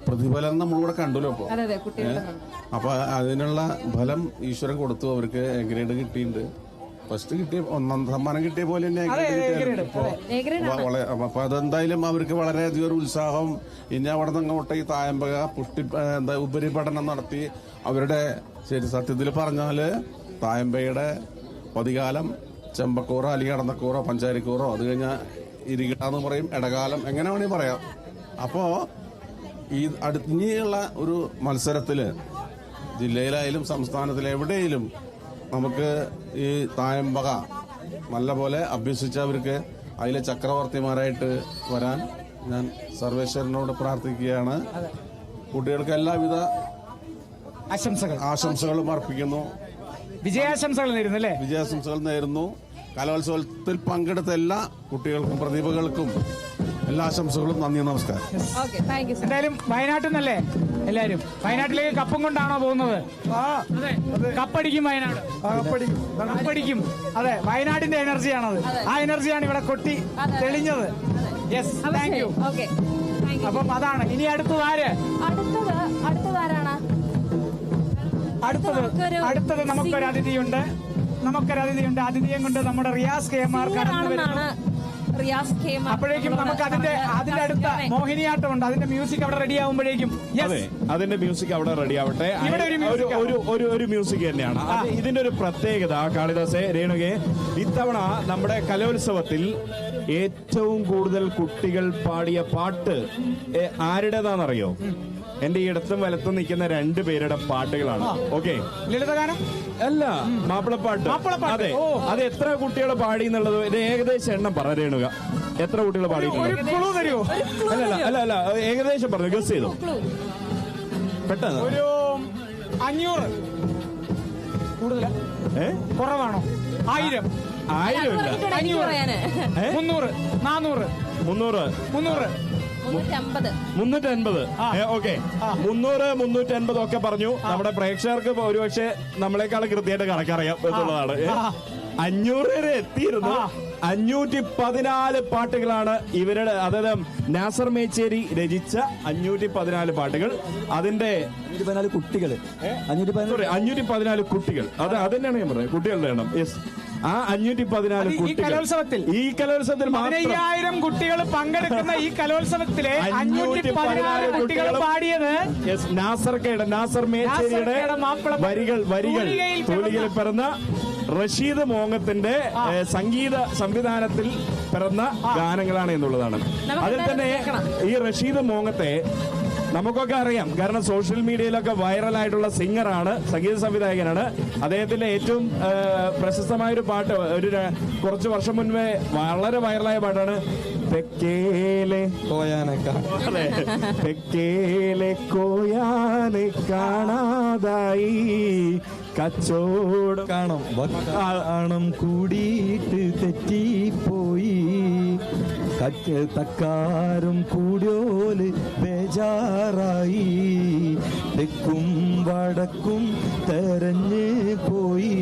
പ്രതിഫലം നമ്മളിവിടെ കണ്ടല്ലോ. അപ്പൊ അതിനുള്ള ഫലം ഈശ്വരൻ കൊടുത്തു. അവർക്ക് എ ഗ്രേഡ് കിട്ടിയിട്ടുണ്ട്. ഫസ്റ്റ് കിട്ടിയ 1ാം സമ്മാനം കിട്ടിയ പോലെ തന്നെ അപ്പൊ അതെന്തായാലും അവർക്ക് വളരെയധികം ഒരു ഉത്സാഹം. ഇനി അവിടെ നിന്ന് അങ്ങോട്ട് ഈ തായമ്പക ഉപരിപഠനം നടത്തി അവരുടെ ശരി സത്യത്തിൽ പറഞ്ഞാല് തായമ്പയുടെ പതികാലം ചെമ്പക്കൂറോ അല്ലെങ്കിൽ അടന്നക്കൂറോ പഞ്ചാരിക്കൂറോ അത് കഴിഞ്ഞാൽ ഇരികട്ട എന്ന് പറയും, ഇടകാലം, എങ്ങനെ വേണമെങ്കിൽ പറയാം. അപ്പോൾ ഈ ഇനിയുള്ള ഒരു മത്സരത്തിൽ ജില്ലയിലായാലും സംസ്ഥാനത്തിലെ എവിടെയും നമുക്ക് ഈ തായമ്പക നല്ലപോലെ അഭ്യസിച്ചവർക്ക് അതിലെ ചക്രവർത്തിമാരായിട്ട് വരാൻ ഞാൻ സർവേശ്വരനോട് പ്രാർത്ഥിക്കുകയാണ്. കുട്ടികൾക്ക് എല്ലാവിധ ആശംസകളും അർപ്പിക്കുന്നു. വിജയാശംസകൾ നേരുന്നു അല്ലേ? വിജയാശംസകൾ നേരുന്നു. കലോത്സവത്തിൽ പങ്കെടുത്ത എല്ലാ കുട്ടികൾക്കും പ്രതിഭകൾക്കും എല്ലാ ആശംസകളും. നന്ദി, നമസ്കാരം. എന്തായാലും വയനാട്ടിൽ നിന്നല്ലേ എല്ലാരും? വയനാട്ടിലേക്ക് കപ്പും കൊണ്ടാണോ പോകുന്നത്? കപ്പടിക്കും വയനാട്, കപ്പടിക്കും. അതെ, വയനാടിന്റെ എനർജിയാണത്. ആ എനർജിയാണ് ഇവിടെ കൊട്ടി തെളിഞ്ഞത്. Yes, thank you. അപ്പം അതാണ്. ഇനി അടുത്തത് ആര്? അടുത്തതാരാണ്? അടുത്തത് നമുക്കൊരു അതിഥിയുണ്ട്. അതിഥിയെ കൊണ്ട് നമ്മുടെ റിയാസ് KMR അപ്പോഴേക്കും നമുക്ക് അതിന്റെ അടുത്ത മോഹിനിയാട്ടം ഉണ്ട്. അതിന്റെ മ്യൂസിക് അവിടെ റെഡി ആവുമ്പോഴേക്കും അതിന്റെ മ്യൂസിക് അവിടെ റെഡി ആവട്ടെ. ഒരു മ്യൂസിക് തന്നെയാണ് ഇതിന്റെ ഒരു പ്രത്യേകത. കാളിദാസേ, രേണുകെ, ഇത്തവണ നമ്മുടെ കലോത്സവത്തിൽ ഏറ്റവും കൂടുതൽ കുട്ടികൾ പാടിയ പാട്ട് ആരുടേതാണെന്നറിയോ? എന്റെ ഈ ഇടത്തും വലത്തും നിൽക്കുന്ന 2 പേരുടെ പാട്ടുകളാണ്. ഓക്കെ, ലളിതഗാനം അല്ല, മാപ്പിളപ്പാട്ട്. അതെ, അത് എത്ര കുട്ടികൾ പാടി എന്നുള്ളത് ഏകദേശം എണ്ണം പറയുക. എത്ര കുട്ടികൾ പാടിയിട്ടുണ്ട്? അല്ല, ഏകദേശം പറഞ്ഞു, ഗസ് ചെയ്തു പെട്ടെന്ന്. ഒരു 500 കൂടുതൽ കുറവാണോ? 1000 ഇല്ല, 500 300 400 350. ഓക്കെ, 300 350 ഒക്കെ പറഞ്ഞു. നമ്മുടെ പ്രേക്ഷകർക്ക് ഒരുപക്ഷെ നമ്മളെക്കാൾ കൃത്യമായിട്ട് കണക്കറിയാം എന്നുള്ളതാണ്. 500 വരെ എത്തിയിരുന്നു. 514 പാട്ടുകളാണ് ഇവരുടെ, അതായത് നാസർ മേച്ചേരി രചിച്ച 514 പാട്ടുകൾ. അതിന്റെ 514 കുട്ടികൾ. അത് തന്നെയാണ് ഞാൻ പറഞ്ഞത്, കുട്ടികളുടെ എണ്ണം. യെസ്, ആ 514 കുട്ടികൾ ഈ കലോത്സവത്തിൽ 15,000 കുട്ടികൾ പങ്കെടുക്കുന്ന ഈ കലോത്സവത്തിലെ 514 കുട്ടികൾ പാടിയത് നാസർ മേച്ചേരിയുടെ വരികൾ തൂലികയിൽ പിറന്ന റഷീദ് മോങ്ങത്തിന്റെ സംഗീത സംവിധാനത്തിൽ പിറന്ന ഗാനങ്ങളാണ് എന്നുള്ളതാണ്. അതിൽ തന്നെ ഈ റഷീദ് മോങ്ങത്തെ നമുക്കൊക്കെ അറിയാം, കാരണം സോഷ്യൽ മീഡിയയിലൊക്കെ വൈറലായിട്ടുള്ള സിംഗറാണ്, സംഗീത സംവിധായകനാണ്. അദ്ദേഹത്തിന്റെ ഏറ്റവും പ്രശസ്തമായൊരു പാട്ട് കുറച്ച് വർഷം മുൻപേ വളരെ വൈറലായ പാട്ടാണ് തെക്കേലെ കോയാനെ കാണാതായി കച്ചോടം കാണും കൂടിയിട്ട് തെറ്റിപ്പോയി തക്കാരും കൂടിയോല് ബേജാറായി തെക്കും വടക്കും തെരഞ്ഞു പോയി.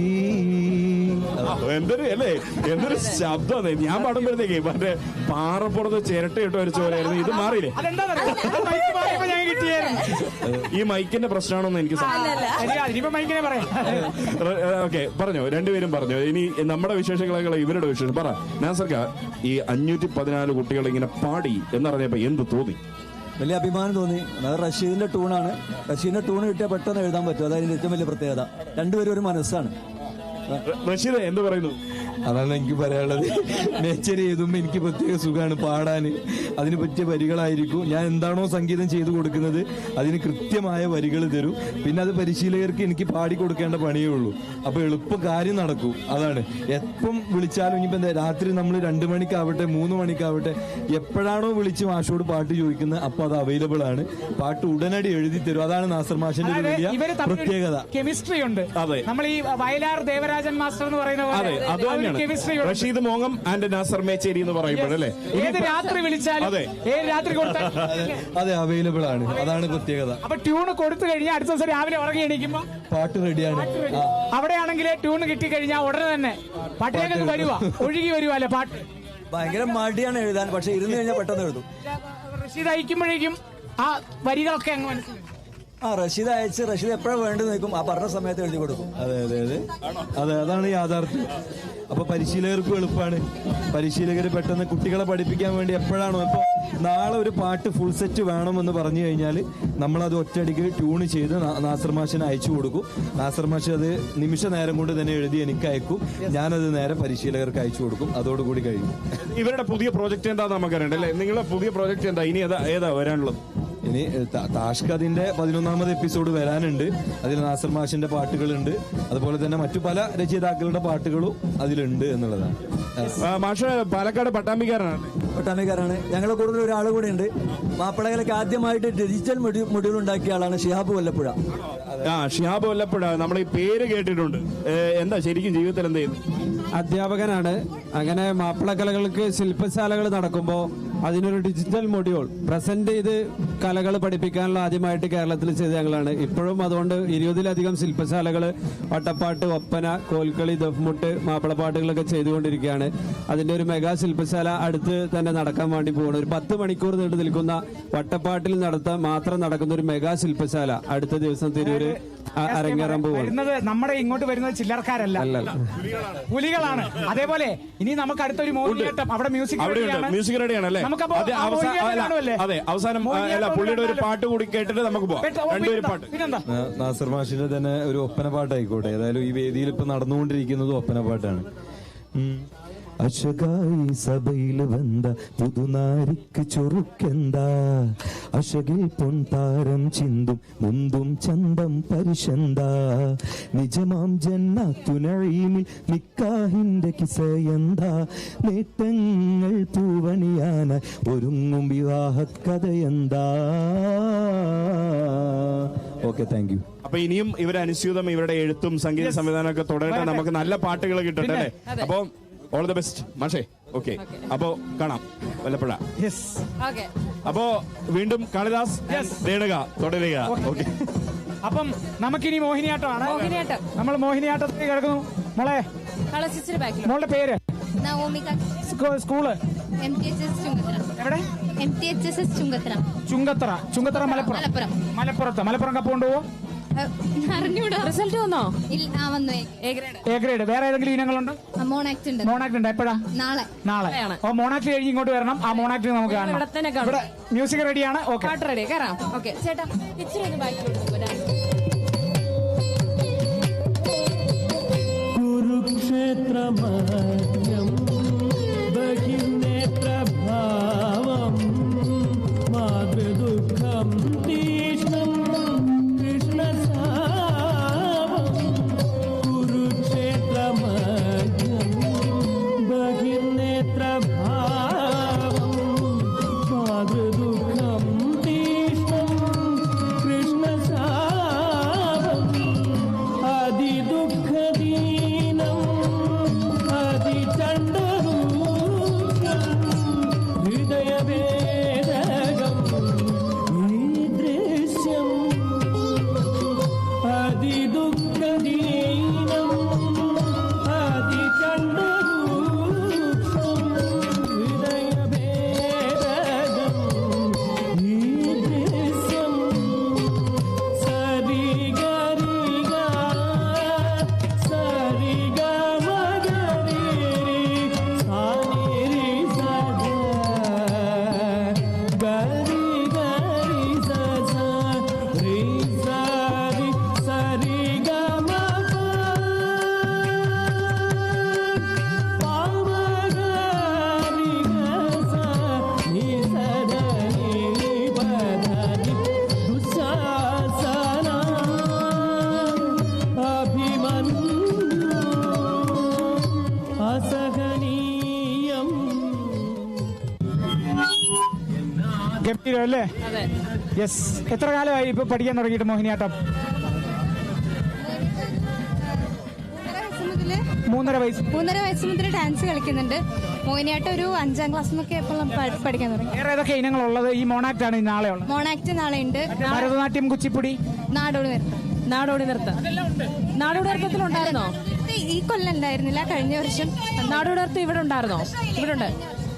എന്തൊരു ശബ്ദം! ഞാൻ പാടുമ്പോഴത്തേക്ക് മറ്റേ പാറപ്പുറത്ത് ചിരട്ടയിട്ട ഒരു ചോരായിരുന്നു. ഇത് മാറിയില്ലേ? ഈ മൈക്കിന്റെ പ്രശ്നമാണോന്ന് എനിക്ക് ഓക്കെ, പറഞ്ഞു, 2 പേരും പറഞ്ഞു. ഇനി നമ്മുടെ വിശേഷങ്ങളെ ഇവരുടെ വിശേഷം പറ. നാസർക്ക, ഈ 514 കുട്ടികൾ ഇങ്ങനെ പാടി എന്നറിഞ്ഞപ്പോ എന്ത് തോന്നി? വലിയ അഭിമാനം തോന്നി. അത് റഷീദിന്റെ ടൂണാണ്. റഷീദിന്റെ ടൂൺ കിട്ടിയാൽ പെട്ടെന്ന് എഴുതാൻ പറ്റും. അതായത് ഏറ്റവും വലിയ പ്രത്യേകത. 2 പേരും ഒരു മനസ്സാണ്. റഷീദ് എന്ത് പറയുന്നു? അതാണ് എനിക്ക് പറയാനുള്ളത്. നേച്ചർ എഴുതുമ്പോൾ എനിക്ക് പ്രത്യേക സുഖമാണ് പാടാൻ. അതിന് പറ്റിയ വരികളായിരിക്കും. ഞാൻ എന്താണോ സംഗീതം ചെയ്തു കൊടുക്കുന്നത് അതിന് കൃത്യമായ വരികൾ തരും. പിന്നെ അത് പരിശീലകർക്ക് എനിക്ക് പാടി കൊടുക്കേണ്ട പണിയേ ഉള്ളൂ. അപ്പോൾ എളുപ്പം കാര്യം നടക്കും. അതാണ്. എപ്പം വിളിച്ചാലും ഇനിയിപ്പോൾ രാത്രി നമ്മൾ 2 മണിക്കാവട്ടെ 3 മണിക്കാവട്ടെ എപ്പോഴാണോ വിളിച്ച് മാഷോട് പാട്ട് ചോദിക്കുന്നത് അപ്പോൾ അത് അവൈലബിൾ ആണ്. പാട്ട് ഉടനടി എഴുതി തരും. അതാണ് നാസർ മാഷിന്റെ ഒരു വലിയ പ്രത്യേകത. കെമിസ്ട്രി ഉണ്ട്. നമ്മൾ ഈ വയലാർ ദേവരാജൻ മാസ്റ്റർ എന്ന് പറയുന്ന റഷീദ് മോങ്ങം ആൻഡ് നാസർ മേച്ചേരി എന്ന് പറയുമ്പോഴല്ലേ ഏത് രാത്രി വിളിച്ചാലും ഏത് രാത്രി കൊടുത്താൽ അതെ അവൈലബിൾ ആണ്. അതാണ് പ്രത്യേകത. അപ്പൊ ട്യൂണ് കൊടുത്തു കഴിഞ്ഞാൽ അടുത്ത ദിവസം രാവിലെ ഉറങ്ങി എണീക്കുമ്പോ പാട്ട് റെഡിയാണ്. അവിടെയാണെങ്കിൽ ട്യൂണ് കിട്ടിക്കഴിഞ്ഞാൽ ഉടനെ തന്നെ പാട്ടിലേക്ക് വരുവാ, ഒഴുകി വരുവാല്ലേ പാട്ട്. ഭയങ്കര മടിയാണ് എഴുതാൻ, പക്ഷെ ഇരുന്ന് കഴിഞ്ഞാൽ പെട്ടെന്ന് എഴുതും. റഷീദ് അയക്കുമ്പോഴേക്കും ആ വരികളൊക്കെ അങ്ങ് മനസ്സിലാവും. റഷീദ് അയച്ച് റഷീദ് എപ്പോഴാണ് വേണ്ടത് നോക്കും, ആ പറഞ്ഞ സമയത്ത് എഴുതി കൊടുക്കും. അതെ അതാണ് യാഥാർത്ഥ്യം. അപ്പൊ പരിശീലകർക്കും എളുപ്പമാണ്. പരിശീലകർ പെട്ടെന്ന് കുട്ടികളെ പഠിപ്പിക്കാൻ വേണ്ടി എപ്പോഴാണോ ഇപ്പൊ നാളെ ഒരു പാട്ട് ഫുൾ സെറ്റ് വേണമെന്ന് പറഞ്ഞു കഴിഞ്ഞാൽ നമ്മളത് ഒറ്റയടിക്ക് ട്യൂൺ ചെയ്ത് നാസർ മാഷിന് അയച്ചു കൊടുക്കും. നാസർ മാഷ് അത് നിമിഷ നേരം കൊണ്ട് തന്നെ എഴുതി എനിക്ക് അയക്കും. ഞാനത് നേരെ പരിശീലകർക്ക് അയച്ചു കൊടുക്കും. അതോടുകൂടി കഴിയും. ഇവരുടെ പുതിയ പ്രോജക്റ്റ് എന്താ നമുക്കറിയണ്ടേ അല്ലേ? നിങ്ങളുടെ പുതിയ പ്രോജക്റ്റ് എന്താ? ഇനി ഏതാ വരാനുള്ളത്? ഇനി താഷ്ക അതിന്റെ 11ാമത് എപ്പിസോഡ് വരാനുണ്ട്. അതിൽ നാസർ മാഷിന്റെ പാട്ടുകളുണ്ട്, അതുപോലെ തന്നെ മറ്റു പല രചയിതാക്കളുടെ പാട്ടുകളും അതിലുണ്ട് എന്നുള്ളതാണ്. മാഷ് പാലക്കാട് പട്ടാമ്പിക്കാരനാണ്. ഞങ്ങളുടെ കൂടുതൽ ഒരാൾ കൂടെ ഉണ്ട്. മാപ്പിളകലയ്ക്ക് ആദ്യമായിട്ട് ഡിജിറ്റൽ മൊഡ്യൂൾ ഉണ്ടാക്കിയ ആളാണ് ഷിഹാബ് വല്ലപ്പുഴ. ഷിഹാബ് വല്ലപ്പുഴ, നമ്മൾ ഈ പേര് കേട്ടിട്ടുണ്ട്. എന്താ ശരിക്കും ജീവിതത്തിൽ എന്ത് ചെയ്യുന്നു? അധ്യാപകനാണ്. അങ്ങനെ മാപ്പിളകലകൾക്ക് ശില്പശാലകൾ നടക്കുമ്പോൾ അതിനൊരു ഡിജിറ്റൽ മൊഡ്യൂൾ പ്രസന്റ് ചെയ്ത് കലകൾ പഠിപ്പിക്കാനുള്ള ആദ്യമായിട്ട് കേരളത്തിൽ ചെയ്ത ഞങ്ങളാണ്. ഇപ്പോഴും അതുകൊണ്ട് 20ലധികം ശില്പശാലകൾ വട്ടപ്പാട്ട്, ഒപ്പന, കോൽക്കളി, ദഫ്മുട്ട്, മാപ്പിളപ്പാട്ടുകളൊക്കെ ചെയ്തുകൊണ്ടിരിക്കുകയാണ്. അതിന്റെ ഒരു മെഗാ ശില്പശാല അടുത്ത് തന്നെ നടക്കാൻ വേണ്ടി പോകണം. ഒരു 10 മണിക്കൂർ നീണ്ടു നിൽക്കുന്ന വട്ടപ്പാട്ടിൽ മാത്രം നടക്കുന്ന ഒരു മെഗാ ശില്പശാല അടുത്ത ദിവസം തിരൂര് അരങ്ങേറാൻ പോകുന്നത്. നമ്മുടെ ഇങ്ങോട്ട് വരുന്നത് ചില്ലറക്കാരല്ല, പുലികളാണ്. അതേപോലെ ഇനി നമുക്ക് അടുത്തൊരു മോഹിനിയാട്ടം അവിടെ മ്യൂസിക് റെഡിയാണ് അല്ലേ? അതെ, അവസാനം പുള്ളിയുടെ ഒരു പാട്ട് കൂടി കേട്ടിട്ട് നമുക്ക് പോവാം. രണ്ടുപേരും പാട്ട്. നാസർ മാഷിന്റെ തന്നെ ഒരു ഒപ്പന പാട്ടായിക്കോട്ടെ. ഏതായാലും ഈ വേദിയിൽ ഇപ്പൊ നടന്നുകൊണ്ടിരിക്കുന്നത് ഒപ്പന പാട്ടാണ്. അശകായി സഭയിൽ വന്ന പുതുനാരിക്ക് ചൊറുക്കെന്താ, അശകിൽ പൊൻതാരം ചിന്തും മുന്തും ചന്തം പരിശന്താ, നിജമാം ജന്നത്തുനഈമിൽ നിക്കാഹിന്റെ കിസയെന്താ, നേട്ടങ്ങൾ പൂവണിയാനായി ഒരുങ്ങും വിവാഹക്കഥയെന്താ. Okay, thank you. അപ്പൊ ഇനിയും ഇവരെ അനുസ്യൂതം ഇവരുടെ എഴുത്തും സംഗീത സംവിധാനമൊക്കെ തുടരട്ടെ. നമുക്ക് നല്ല പാട്ടുകൾ കിട്ടട്ടെ അല്ലേ? അപ്പൊ ഓൾ ദ ബെസ്റ്റ് മാഷേ. ഓക്കെ, അപ്പോ കാണാം വല്ലപ്പുഴ. അപ്പോ വീണ്ടും കാളിദാസ്, രേണുക തുടരുക. ഓക്കെ, അപ്പം നമുക്കിനി മോഹിനിയാട്ടമാണ്. നമ്മൾ മോഹിനിയാട്ടത്തിൽ കിടക്കുന്നു. മോളെ, മോളുടെ പേര്? സ്കൂള് എവിടെ? ചുങ്കത്തറ. മലപ്പുറം കപ്പ് കൊണ്ടുപോവോ? റിസൾട്ട് വന്നോ? A grade. വേറെ ഏതെങ്കിലും ഇനങ്ങളുണ്ടോ? മോണാക്ട് ഉണ്ട്. എപ്പോഴാ? നാളെ. ഓ, മോണാക്ട് കഴിഞ്ഞ് ഇങ്ങോട്ട് വരണം. ആ മോണാക്ട് നമുക്ക് കാണാം. ഇവിടെ മ്യൂസിക് റെഡിയാണ്. Okay, ready. കയറാം. ഓക്കെ ചേട്ടാ, ഇച്ചിരി കുരുക്ഷേത്രമധ്യം ബഹിർനേത്രഭാവം മാതൃദുഃഖം തീഷ്ണം കൃഷ്ണസാവം. കുരുക്ഷേത്രമധ്യം ബഹിർനേത്രഭാവം മാതൃദുഃഖം തീഷ്ണം കൃഷ്ണസാവം. അതിദുഃഖദീനം അതിചണ്ഡരൂപം ഹൃദയവേദകം ഈ ദൃശ്യം. അതിദുഃഖദീനം അതിചണ്ഡരൂപം ഹൃദയവേദകം ഈ ദൃശ്യം. സരിഗരിഗ സരിഗമഗരി സാനിരി സദ ഗരി ഗരി സസ രി സരി സരിഗമ പാമഗരി ഗസ നി സദ നി പദനി ദുശാസന അഭിമന്യു അസഹനീയം. ഗംഭീരം അല്ലേ? യെസ്. എത്ര കാലമായി ഇപ്പൊ പഠിക്കാൻ തുടങ്ങിയിട്ട് മോഹിനിയാട്ടം? 3.5 വയസ്സ് മുതൽ ഡാൻസ് കളിക്കുന്നുണ്ട്. മോഹിനിയാട്ടം ഒരു 5ാം ക്ലാസ് എന്നൊക്കെ പഠിക്കാൻ തുടങ്ങി. വേറെ ഏതൊക്കെ ഇനങ്ങളുള്ളത്? ഈ മോണാക്ട് ആണ് നാളെ ഉള്ളത്. മോണാക്ട് നാളെ ഉണ്ട്. ഭരതനാട്യം, കുച്ചിപ്പുടി, നാടോടി നൃത്തം. നാടോടി നൃത്തത്തിലുണ്ടായിരുന്നോ? ഈ കൊല്ലം ഉണ്ടായിരുന്നില്ല, കഴിഞ്ഞ വർഷം. നാടോടി നൃത്തം ഇവിടെ ഉണ്ടായിരുന്നോ? ഇവിടെ ഉണ്ട്.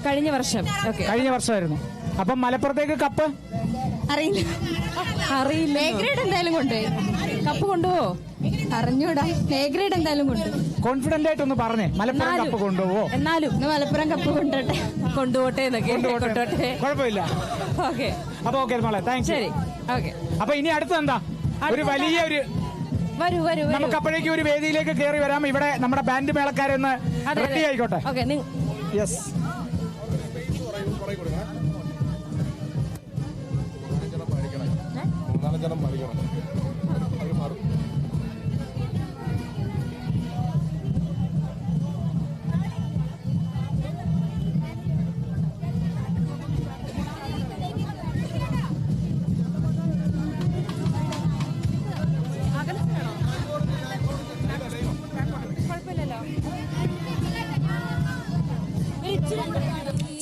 കഴിഞ്ഞ വർഷം. ഓക്കെ, കഴിഞ്ഞ വർഷമായിരുന്നു. അപ്പം മലപ്പുറത്തേക്ക് കപ്പ് അറിയില്ല. എ ഗ്രേഡ് എന്തായാലും കൊണ്ടുപോയി. കപ്പ് കൊണ്ടുപോവോ? അറിഞ്ഞൂടാ. എ ഗ്രേഡ് എന്തായാലും കൊണ്ടുപോയി. കോൺഫിഡന്റ് ആയിട്ടൊന്ന് പറഞ്ഞേ, മലപ്പുറം കപ്പ് കൊണ്ടുപോവോ? എന്നാലും മലപ്പുറം കപ്പ് കൊണ്ടുപോട്ടെ എന്നൊക്കെ കൊണ്ടുപോട്ടെ. കുഴപ്പമില്ല. ഓക്കെ, അപ്പൊ ഓക്കെ മോളെ, താങ്ക്സ്. ശരി, ഓക്കെ. അപ്പൊ ഇനി അടുത്ത് എന്താ? ഒരു വലിയ ഒരു വരൂ. നമുക്ക് അപ്പോഴേക്കും ഒരു വേദിയിലേക്ക് കയറി വരാം. ഇവിടെ നമ്മുടെ ബാൻഡ് മേളക്കാരൊന്ന് റെഡി ആയിക്കോട്ടെ. Okay, yes.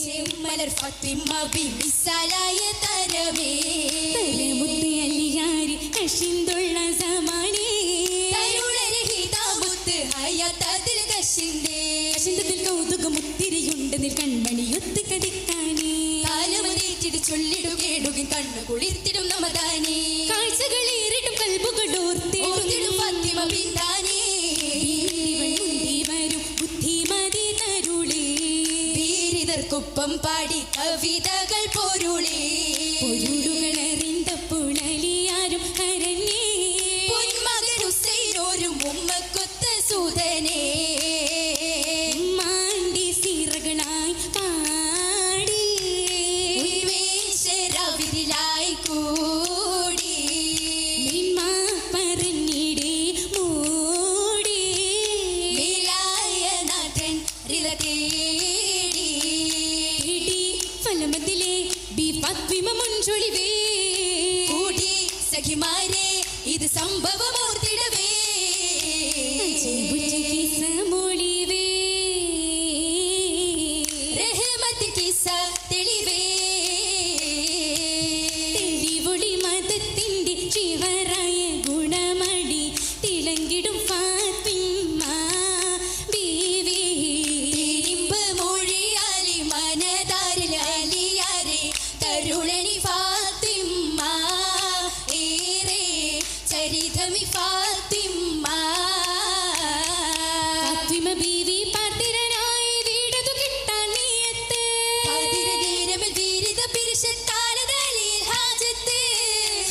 ചെമ്മലർ ഫാത്തിമ ബിബി സലായ തരവേ തലമുത്ത് അലിയാരി കഷിന്തുള്ള സമാനേ തരുളരെ ഹിതാമുത്ത് ഹയാത്തതിൽ കഷിന്തേ കഷിന്തതിൽ കൗതുകമുത്തിരിയുണ്ട് നിൽ കൺമണിയൊത്ത് കടിക്കാനേ കാലമനേറ്റിട്ട് ചൊല്ലിടുകേടുകയും കണ്ണു കുളിർത്തിടും നമതാനേ കാഴ്ചകളേറിടും കൽബുകളോർത്തിടും ഫാത്തിമ ബിന്ദാനേ വരും ബുദ്ധിമതി തരുളേ വീരിതർക്കൊപ്പം പാടി കവിതകൾ പൊരുളേ പൊരുളുകളറിന്തപ്പോൾ അലിയാരും കരഞ്ഞേ പൊന്മകൻ ഹുസൈനോരും ഉമ്മക്കൊത്ത സൂതനേ മാണ്ടി സിറകളായി പാടി ഉന്മേഷരവിരിലായി കൂടി നിന്മാ പറഞ്ഞിടേ മൂടി വിലായ നാഥൻ റിലതേ ഫലമതിലെ ബി ഫാത്തിമ മുൻചൊളിവേ കൂടി സഖിമാരെ ഇത് സംഭവമോർത്തിടവേ സമൊളിവേ റഹ്മത്ത് കിസ്സ തെളിവേ തെളിവൊളി മതത്തിന്റെ ശിവറായ ഗുണമടി തിളങ്ങിടും ഫാത്തിമ ബീവി തിരിമ്പ് മൊഴിയാലി മനതാരിൽ അലിയാരെ തരുളണി ഫാത്തിമ ഏറെ ചരിതമി ഫാത്തിമ ഫാത്തിമ ബീവി പാതിരനായി വീടതു കിട്ടാൻ നീയത്ത് പാതിരനേരമിൽ വീരിത പിരിശത്താലതലിൽ ഹാജത്ത്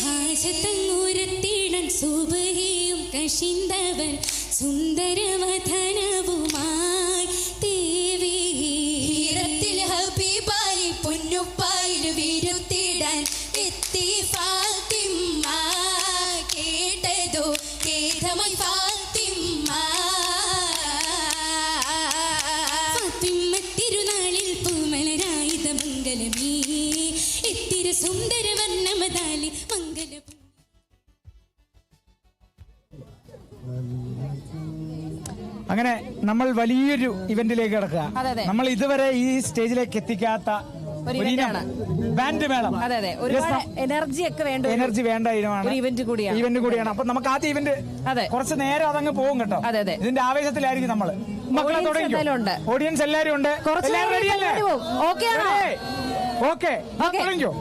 ഹാജത്തങ്ങൂരത്തിടൻ സുബഹിയും കഷിന്തവൻ സുന്ദരവധനവുമായി ദേവി ഹീറത്തിൽ ഹബീബായി പൊന്നുപ്പായിൽ വിരുത്തിടാൻ എത്തി ഫാത്തിമ കേട്ടതോ കേതമായി ഫാത്തിമ ഫാത്തിമ തിരുനാളിൽ പൂമലരായുധ മംഗലമേ എത്തിര സുന്ദര വർണ്ണമതാലി മംഗല അങ്ങനെ നമ്മൾ വലിയൊരു ഇവന്റിലേക്ക് കിടക്കുക. അതെ, അതെ. നമ്മൾ ഇതുവരെ ഈ സ്റ്റേജിലേക്ക് എത്തിക്കാത്ത ഒരു ഒരു ഇനം ഇനമാണ്. ബാൻഡ് മേളം. അതെ, ഒരുപാട് എനർജി ഒക്കെ വേണ്ട എനർജി വേണ്ട ഇനമാണ്. ഒരു ഇവന്റ് കൂടിയാണ്. അപ്പൊ നമുക്ക് ആദ്യ ഇവന്റ് കുറച്ച് നേരം അതങ്ങ് പോകും കേട്ടോ. ഇതിന്റെ ആവേശത്തിലായിരിക്കും നമ്മള്. മക്കളെ തുടങ്ങിക്കോ. ഓഡിയൻസ് എല്ലാരും ഉണ്ട്. എല്ലാവരും റെഡിയല്ലേ? ഓക്കെ, തുടങ്ങിക്കോ.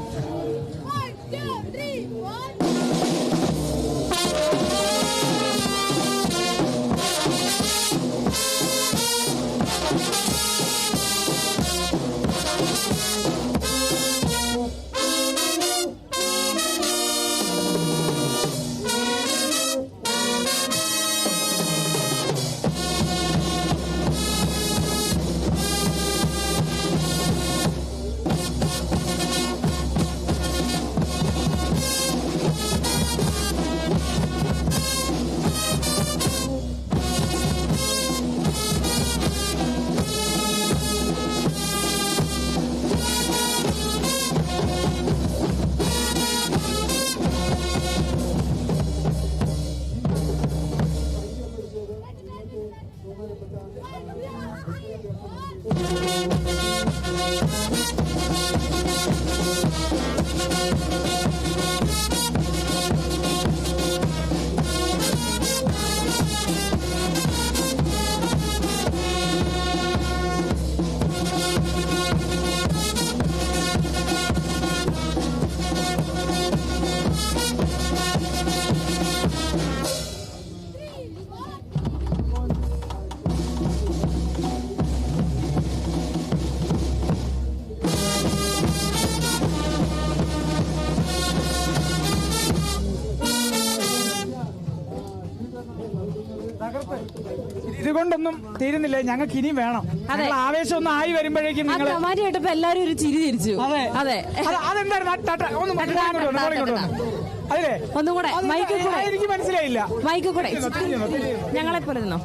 ഇതുകൊണ്ടൊന്നും തീരുന്നില്ല, ഞങ്ങൾക്ക് ഇനിയും വേണം. ആവേശം ഒന്ന് ആയി വരുമ്പോഴേക്കും നിങ്ങൾ എല്ലാരും ഒരു ചിരി തിരിച്ചു. അതെ അതെ, അതെ ഒന്നും കൂടെ എനിക്ക് മനസ്സിലായില്ല. മൈക്ക് കൂടെ ഞങ്ങളെ പോലെ നിന്നോ.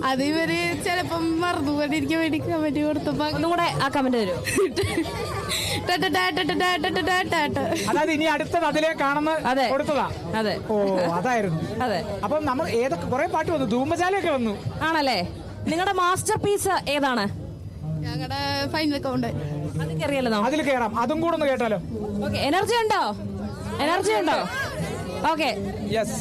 അത് ഇവര് ചിലപ്പം മറന്നുകൊണ്ടിരിക്കാൻ വേണ്ടി കമന്റ് കൊടുത്തപ്പോ ഒന്നും കൂടെ ആ കമന്റ് തരും. അതായത് ഇനി അടുത്തത് അതിലേക്കാണെന്ന് കൊടുത്തതാ. അതെ, ഓ അതായിരുന്നു. അതെ. അപ്പം നമ്മൾ ഏതൊക്കെ കുറെ പാട്ട് വന്നു, ധൂമശാലയൊക്കെ വന്നു. ആണല്ലേ? നിങ്ങളുടെ മാസ്റ്റർ പീസ് ഏതാണ്? ഞങ്ങളുടെ ഫൈനൽ കൗണ്ട്. അതിൽ കയറാം, അതും കൂടെ ഒന്ന് കേട്ടാലോ? എനർജി ഉണ്ടോ? എനർജി ഉണ്ടോ? Okay, yes.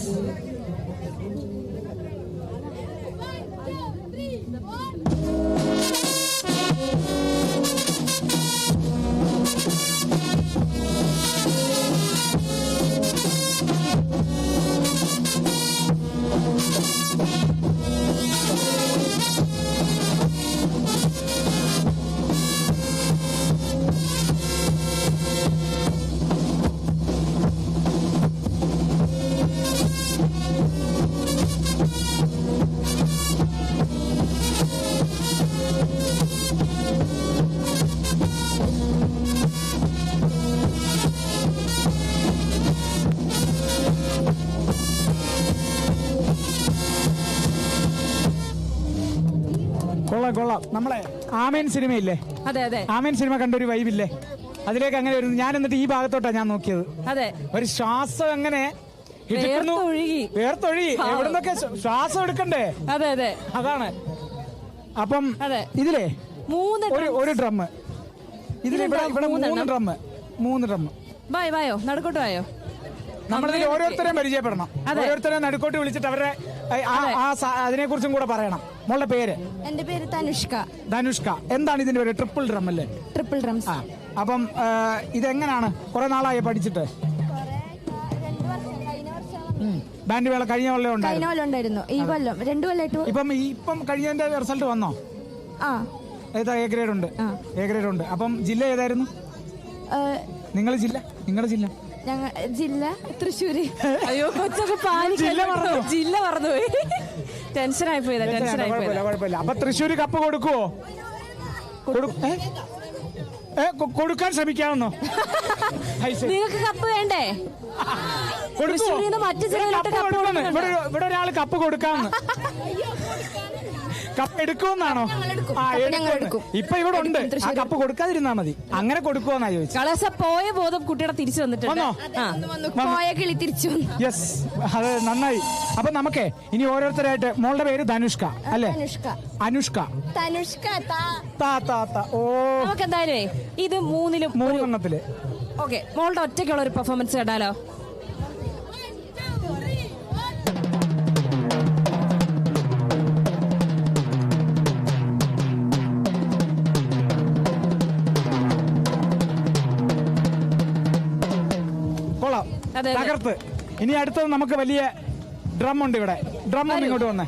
കൊള്ളാം. നമ്മളെ ആമേൻ സിനിമയില്ലേ? അതെ അതെ. ആമേൻ സിനിമ കണ്ടൊരു വൈബില്ലേ? അതിലേക്ക് അങ്ങനെ വരുന്നു. ഞാൻ എന്നിട്ട് ഈ ഭാഗത്തോട്ടാ ഞാൻ നോക്കിയത്. അതെ, ഒരു ശ്വാസം അങ്ങനെ വേർത്തൊഴുകി എവിടുന്നൊക്കെ ശ്വാസം എടുക്കണ്ടേ? അതെ അതെ, അതാണ്. അപ്പം ഇതിലേ ഒരു ഡ്രം, ഇതിലിവിടെ 3 ഡ്രം. വായോ നടുക്കോട്ട് വായോ. നമ്മളിതിൽ ഓരോരുത്തരെയും പരിചയപ്പെടണം. ഓരോരുത്തരെയും നടുക്കോട്ട് വിളിച്ചിട്ട് അവരുടെ അതിനെ കുറിച്ചും കൂടെ പറയണം. മോളുടെ പേര്? എന്റെ പേര് ധനുഷ്ക. എന്താണ് ഇതിന്റെ പേര്? ട്രിപ്പിൾ ഡ്രം അല്ലേ? Triple drums. അപ്പം ഇതെങ്ങനാണ്? കുറെ നാളായി പഠിച്ചിട്ട്? ബാൻഡ് വേള കഴിഞ്ഞ കൊല്ലം ഉണ്ടായിരുന്നു. ഈ കൊല്ലം 2 കൊല്ലമായിട്ട്. ഇപ്പം കഴിഞ്ഞതിന്റെ റിസൾട്ട് വന്നോ? ഏതാ? എ ഗ്രേഡ് ഉണ്ട്. അപ്പം ജില്ല ഏതായിരുന്നു? നിങ്ങളുടെ ജില്ല? ജില്ല തൃശ്ശൂര്. അയ്യോ കൊച്ചൊക്കെ ജില്ല മറന്നുപോയി. ടെൻഷനായി പോയതാ. കുഴപ്പമില്ല. അപ്പൊ തൃശ്ശൂര് കപ്പ് കൊടുക്കുവോ? കൊടുക്കാൻ ശ്രമിക്കാമെന്നോ? നിങ്ങൾക്ക് കപ്പ് വേണ്ടേ? ഇവിടെ ഒരാൾ കപ്പ് കൊടുക്കാമെന്ന്. കപ്പ് എടുക്കുമെന്നാണോ? ഇപ്പൊ ഇവിടെ ഉണ്ട്. ആ കപ്പ് കൊടുക്കാതിരുന്നാ മതി. അങ്ങനെ കൊടുക്കുമെന്നാ ചോദിച്ചു. പോയ ബോധം കുട്ടിയുടെ തിരിച്ചു വന്നിട്ടുണ്ട്. യെസ്, അത് നന്നായി. അപ്പൊ നമുക്കേ ഇനി ഓരോരുത്തരായിട്ട്. മോളുടെ പേര് ധനുഷ്ക അല്ലേ? അനുഷ്ക. ഓ, നമുക്ക് എന്തായാലും ഇത് 3 ഓക്കെ. മോളുടെ ഒറ്റയ്ക്കുള്ള ഒരു പെർഫോമൻസ് കേട്ടാലോ? തകർത്ത്. ഇനി അടുത്തത് നമുക്ക് വലിയ ഡ്രം ഉണ്ട് ഇവിടെ. ഡ്രം ഒന്ന് ഇങ്ങോട്ട് വന്നേ.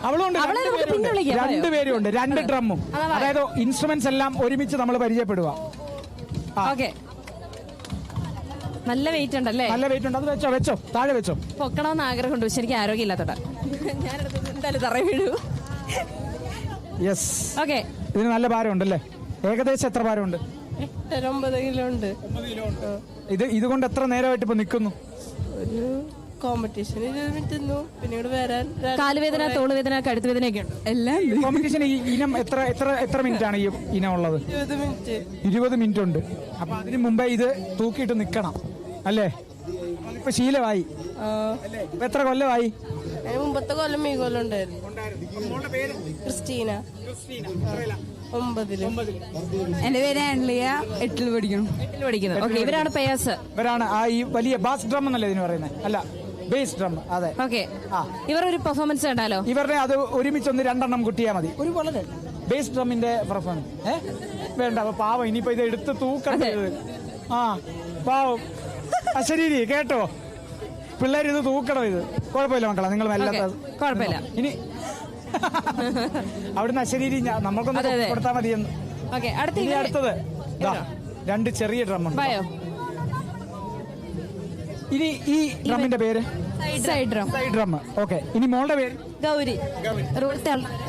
അവളുണ്ട്. 2 പേരും ഉണ്ട്. 2 ഡ്രമ്മും. അതായത് ഇൻസ്ട്രുമെന്റ്സ് എല്ലാം ഒരുമിച്ച് നമ്മൾ പരിചയപ്പെടുക. നല്ല വെയിറ്റ് ഉണ്ടല്ലേ? നല്ല വെയിറ്റ് ഉണ്ട്. അത് വെച്ചോ, താഴെ വെച്ചോ. പൊക്കണമെന്ന് ആഗ്രഹമുണ്ട്, പക്ഷെ എനിക്ക് ആരോഗ്യമില്ലാത്തോട്ടാ. എന്തായാലും തറ വീഴൂ. യെസ്. ഓക്കെ. ഇതിന് നല്ല ഭാരം ഉണ്ടല്ലേ? ഏകദേശം എത്ര ഭാരമുണ്ട്? 9 കിലോ ഉണ്ട്. ഇതുകൊണ്ട് എത്ര നേരമായിട്ട് ഇപ്പൊ നിൽക്കുന്നു? കോമ്പറ്റീഷൻ 20 മിനിറ്റ് പിന്നീട് വരാൻ. കാലുവേദന, തോളുവേദന, കഴുത്തുവേദനയൊക്കെ ഉണ്ട്. എല്ലാം കോമ്പറ്റീഷൻ ഇനം എത്ര മിനിറ്റ് ആണ് ഈ ഇനം ഉള്ളത്? 20 മിനിറ്റ് ഉണ്ട്. അപ്പൊ അതിന് മുമ്പേ ഇത് തൂക്കിയിട്ട് നിക്കണം അല്ലേ? ഇപ്പൊ ശീലമായി. എത്ര കൊല്ലമായി? മുമ്പത്തെ കൊല്ലം ഈ കൊല്ലം ഉണ്ടായിരുന്നു. ക്രിസ്റ്റീന. 9. എന്റെ പേര് ആൻലിയ. 8 പഠിക്കുന്നു. ഓക്കെ, ഇവരാണ് പേയേഴ്സ്. ഇവരാണ് ഈ വലിയ ബാസ് ഡ്രം എന്നല്ലേ ഇതിന് പറയുന്നത്? അല്ല, ബേസ് ഡ്രം. അതെ. ഓക്കെ, ഇവർ ഒരു പെർഫോമൻസ് കണ്ടാലോ? ഇവരുടെ അത് ഒരുമിച്ച് 2 കുട്ടിയാ മതി. ഒരു വളരെ ബേസ് ഡ്രമ്മിന്റെ പെർഫോമൻസ് വേണ്ട. അപ്പൊ പാവം ഇനിയിപ്പോ ഇത് എടുത്ത് തൂക്കണ്ടത്. പാവം അശരീരി. കേട്ടോ പിള്ളേർ, ഇത് തൂക്കണം. ഇത് കുഴപ്പമില്ല മക്കളെ, നിങ്ങൾ കുഴപ്പമില്ല. ഇനി അവിടുന്ന് അശരീരി നമ്മൾക്കൊന്ന് കൊടുത്താൽ മതിയെന്ന്. അടുത്തത് 2 ചെറിയ ഡ്രം ഉണ്ട്. ഇനി ഈ ഡ്രമ്മിന്റെ പേര്? Side drum. Side drum. Okay, ഇനി മോളുടെ പേര്? ഗൗരി.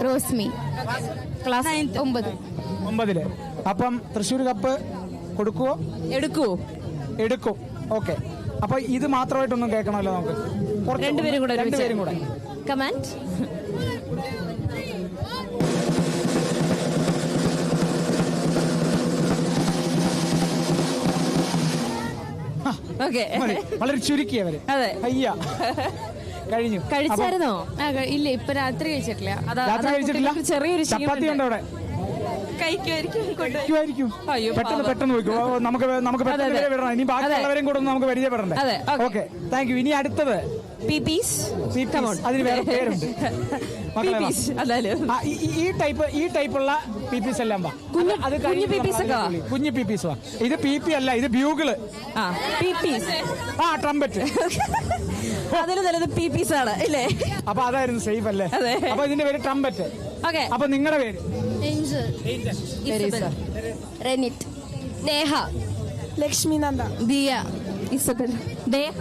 റോസ്മി. ക്ലാസ് 9. അപ്പം തൃശ്ശൂർ കപ്പ് കൊടുക്കുവോ? എടുക്കും. ഓക്കെ, അപ്പൊ ഇത് മാത്രമായിട്ടൊന്നും കേൾക്കണമല്ലോ നമുക്ക്. രണ്ടുപേരും കൂടെ കമാൻഡ്. വളരെ ചുരുക്കിയവര്. അതെ, അയ്യ കഴിഞ്ഞു. കഴിച്ചായിരുന്നോ? ഇല്ല, ഇപ്പൊ രാത്രി കഴിച്ചിട്ടില്ല. ചെറിയൊരു ചപ്പാത്തി ഉണ്ടോ അവിടെ? പെട്ടെന്ന് നോക്കൂ. നമുക്ക് പെട്ടെന്ന് വിടണം. ഇനി ബാക്കിയുള്ളവരെയും കൂടെ നമുക്ക് പരിചയപ്പെടണ്ടേ? Okay, thank U. ഇനി അടുത്തത് അതിന് വേറെ പേരുണ്ട്. ഈ ടൈപ്പുള്ള പീപ്പീസ് എല്ലാം വാ. കുഞ്ഞു പീപ്പീസ് വാ. ഇത് പീപ്പി അല്ല, ഇത് ബ്യൂഗിള്. ട്രംപറ്റ്. അതിന് നല്ലത് പീപ്പീസ് ആണ് ഇല്ലേ? അപ്പൊ അതായിരുന്നു സേഫ് അല്ലേ? അപ്പൊ ഇതിന്റെ പേര് ട്രംപറ്റ്. അപ്പൊ നിങ്ങളുടെ പേര്? റെനിറ്റ്. നേഹ. ലക്ഷ്മി നന്ദ. ദിയ. ഇസബൽ. ദേഹ.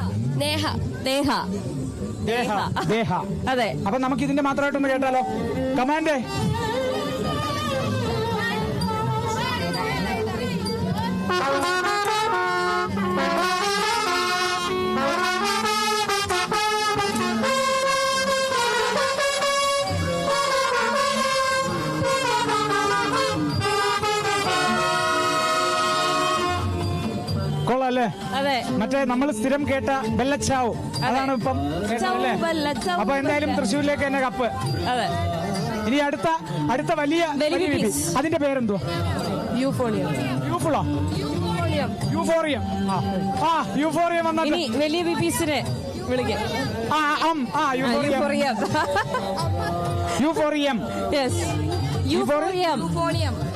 അതെ. അപ്പൊ നമുക്ക് ഇതിന്റെ മാത്രമായിട്ടൊന്ന് കേട്ടാലോ? കമാൻഡ്. കൊള്ളാല്ലേ? മറ്റേ നമ്മൾ സ്ഥിരം കേട്ട ബെല്ലച്ചാവു, അതാണ് ഇപ്പം കേട്ടല്ലേ? അപ്പൊ എന്തായാലും തൃശ്ശൂരിലേക്ക് തന്നെ കപ്പ്. ഇനി അടുത്ത വലിയ അതിന്റെ പേരെന്തുവാ? യൂഫോറിയം. ഇനി വലിയ ബിബീസിനെ വിളിക്കാം.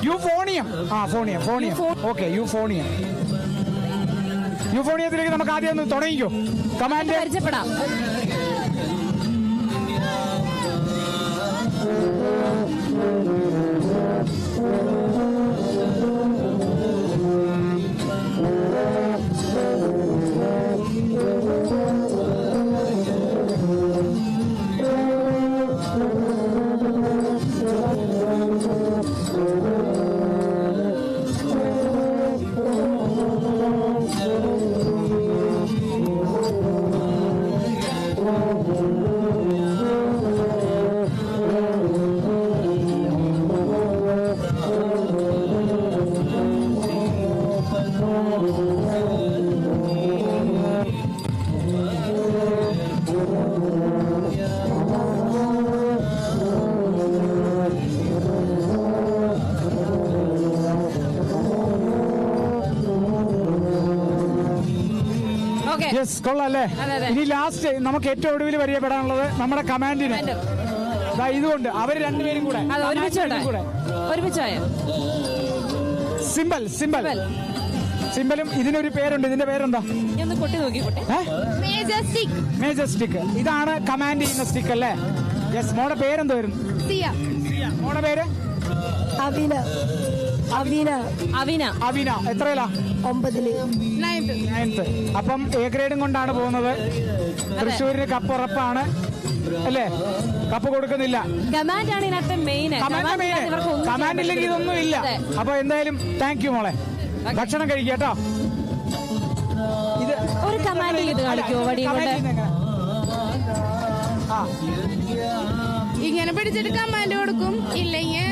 യൂഫോറിയം. ഓക്കെ, യൂഫോണിയത്തിലേക്ക് നമുക്ക് ആദ്യം ഒന്ന് തുടങ്ങിക്കോ. കമാൻഡ് പരിചയപ്പെടാം. കൊള്ളാല്ലേ? ഇനി ലാസ്റ്റ് നമുക്ക് ഏറ്റവും ഒടുവിൽ പരിചയപ്പെടാനുള്ളത് നമ്മുടെ കമാൻഡിന്. ഇതുകൊണ്ട് അവര് രണ്ടുപേരും കൂടെ സിമ്പലും ഇതിനൊരു പേരുണ്ട്. ഇതിന്റെ പേരെന്താ? മേജസ്റ്റിക്. ഇതാണ് കമാൻഡ് ചെയ്യുന്ന സ്റ്റിക്ക് അല്ലേ? യെസ്. മോടെ പേരെന്തോ വരുന്നു? മോടെ പേര്? അവിന. എത്രയിലാ? 9th. അപ്പം എ ഗ്രേഡും കൊണ്ടാണ് പോകുന്നത്. തൃശ്ശൂരിന് കപ്പ് ഉറപ്പാണ് അല്ലേ? കപ്പ് കൊടുക്കുന്നില്ല. കമാൻഡ് ഇല്ലെങ്കിൽ ഇതൊന്നും ഇല്ല. അപ്പൊ എന്തായാലും താങ്ക് യു മോളെ. ഭക്ഷണം കഴിക്കട്ടോ. ഇത് ഒരു കമാൻഡിൽ ഇത് കളിക്കോ? ഇങ്ങനെ പിടിച്ചിട്ട് കമാൻഡ് കൊടുക്കും. ഇല്ലെങ്കിൽ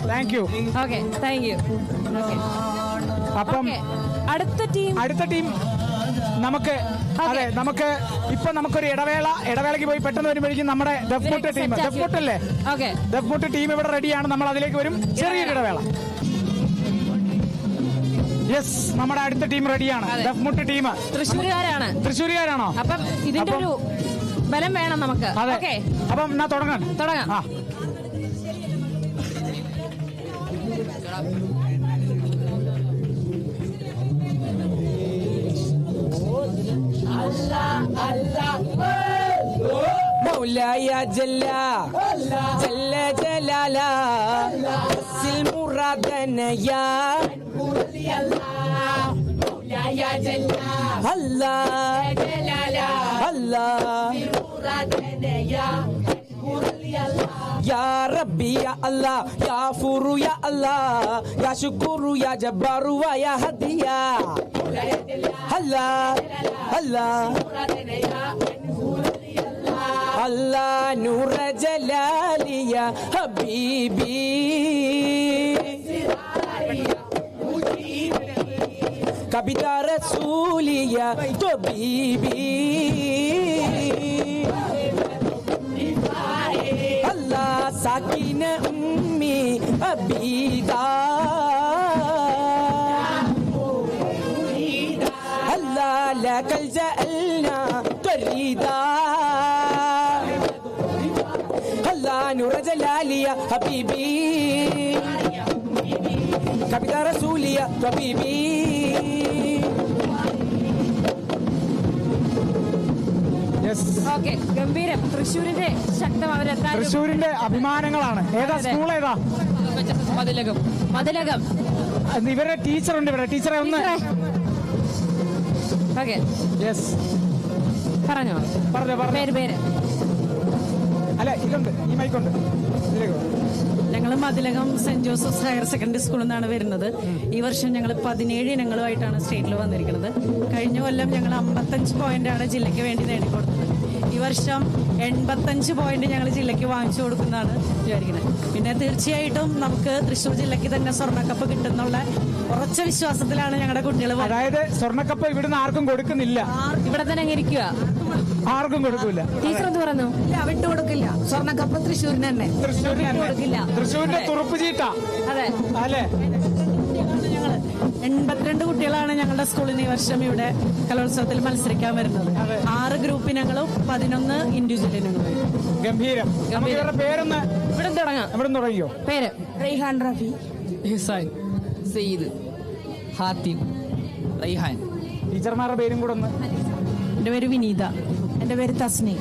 thank you. Okay, thank U. അപ്പം അടുത്ത ടീം നമുക്ക് ഇപ്പൊ നമുക്കൊരു ഇടവേളയ്ക്ക് പോയി പെട്ടെന്ന് വരുമ്പോഴേക്കും നമ്മുടെ ദഫ്മുട്ട് ടീം, ദഫ്മുട്ടല്ലേ? ദഫ്മുട്ട് ടീം ഇവിടെ റെഡിയാണ്. നമ്മൾ അതിലേക്ക് വരും. ചെറിയൊരു ഇടവേള. യെസ്, നമ്മുടെ അടുത്ത ടീം റെഡിയാണ്. ദഫ്മുട്ട് ടീം തൃശ്ശൂരുകാരാണോ? അപ്പം ഇതിന്റെ ഒരു ബലം വേണം നമുക്ക്. അപ്പം എന്നാ തുടങ്ങാം. مولاي جل جل جلالا بس المراد يا Ya Rabbi ya Allah, ya Furu ya Allah, ya Shukuru ya Jabbaru wa ya Hadiya. Allah, Allah, Allah Nur Jalali ya Habibi. Kabita Rasuli ya Tabibi. Allah Sakina Ummi Abida. Allah Lakal Ja'alna Qarida. Allah Nur Jalali ya Habibi. Kabita Rasuli ya Tabibi. Okay, ഗംഭീരം. തൃശ്ശൂരിന്റെ ശക്തം അവരെത്താൻ തൃശ്ശൂരിന്റെ അഭിമാനങ്ങളാണ്. ഏതാ school ഏതാ? മതിലകം. മതിലകം. ഇവരുടെ ടീച്ചറുണ്ട് ഇവിടെ. ടീച്ചറെ ഒന്ന് okay, yes പറഞ്ഞോ. പേര് അല്ല, ഇതുണ്ട്, ഈ മൈക്കുണ്ട്. ഞങ്ങൾ Mathilakam saint Joseph's higher secondary സ്കൂളിൽ നിന്നാണ് വരുന്നത്. ഈ വർഷം ഞങ്ങൾ 17 ഇനങ്ങളുമായിട്ടാണ് സ്റ്റേറ്റിൽ വന്നിരിക്കുന്നത്. കഴിഞ്ഞ കൊല്ലം ഞങ്ങൾ 55 പോയിന്റാണ് ജില്ലയ്ക്ക് വേണ്ടി നേടിക്കൊടുത്തത്. ഈ വർഷം 85 പോയിന്റ് ഞങ്ങൾ ജില്ലയ്ക്ക് വാങ്ങിച്ചു കൊടുക്കുന്നതാണ് വിചാരിക്കുന്നത്. പിന്നെ തീർച്ചയായിട്ടും നമുക്ക് തൃശ്ശൂർ ജില്ലയ്ക്ക് തന്നെ സ്വർണ്ണക്കപ്പ് കിട്ടുന്നുള്ള ഉറച്ച വിശ്വാസത്തിലാണ് ഞങ്ങളുടെ കുട്ടികൾ. അതായത് സ്വർണ്ണക്കപ്പ് ഇവിടുന്ന് ആർക്കും കൊടുക്കുന്നില്ല, ഇവിടെ തന്നെ ഇരിക്കുക, ആർക്കും കൊടുക്കില്ല. ടീച്ചർ എന്ത് പറഞ്ഞു? വിട്ടു കൊടുക്കില്ല. സ്വർണ്ണക്കപ്പ് തൃശ്ശൂരിന് തന്നെ. തൃശ്ശൂരിന്റെ തുറുപ്പ് ചീട്ടാ. അതെ അല്ലേ? 82 കുട്ടികളാണ് ഞങ്ങളുടെ സ്കൂളിന് ഈ വർഷം ഇവിടെ കലോത്സവത്തിൽ മത്സരിക്കാൻ വരുന്നത്. 6 ഗ്രൂപ്പ് ഇനങ്ങളും 11 ഇൻഡിവിജ്വൽ ഇനങ്ങളും. ഗംഭീരം. പേരൊന്ന് ഇവിടെ തുടങ്ങാം. ഇവിടെ തുടങ്ങിയോ? പേര് റൈഹാൻ റഫി, ഹിസാൻ, സെയ്ദ്, ഹാത്തിം, റൈഹാൻ. ടീച്ചർമാരുടെ പേരും കൂടെ ഒന്ന്. എന്റെ പേര് വിനീത. എന്റെ പേര് തസ്നി,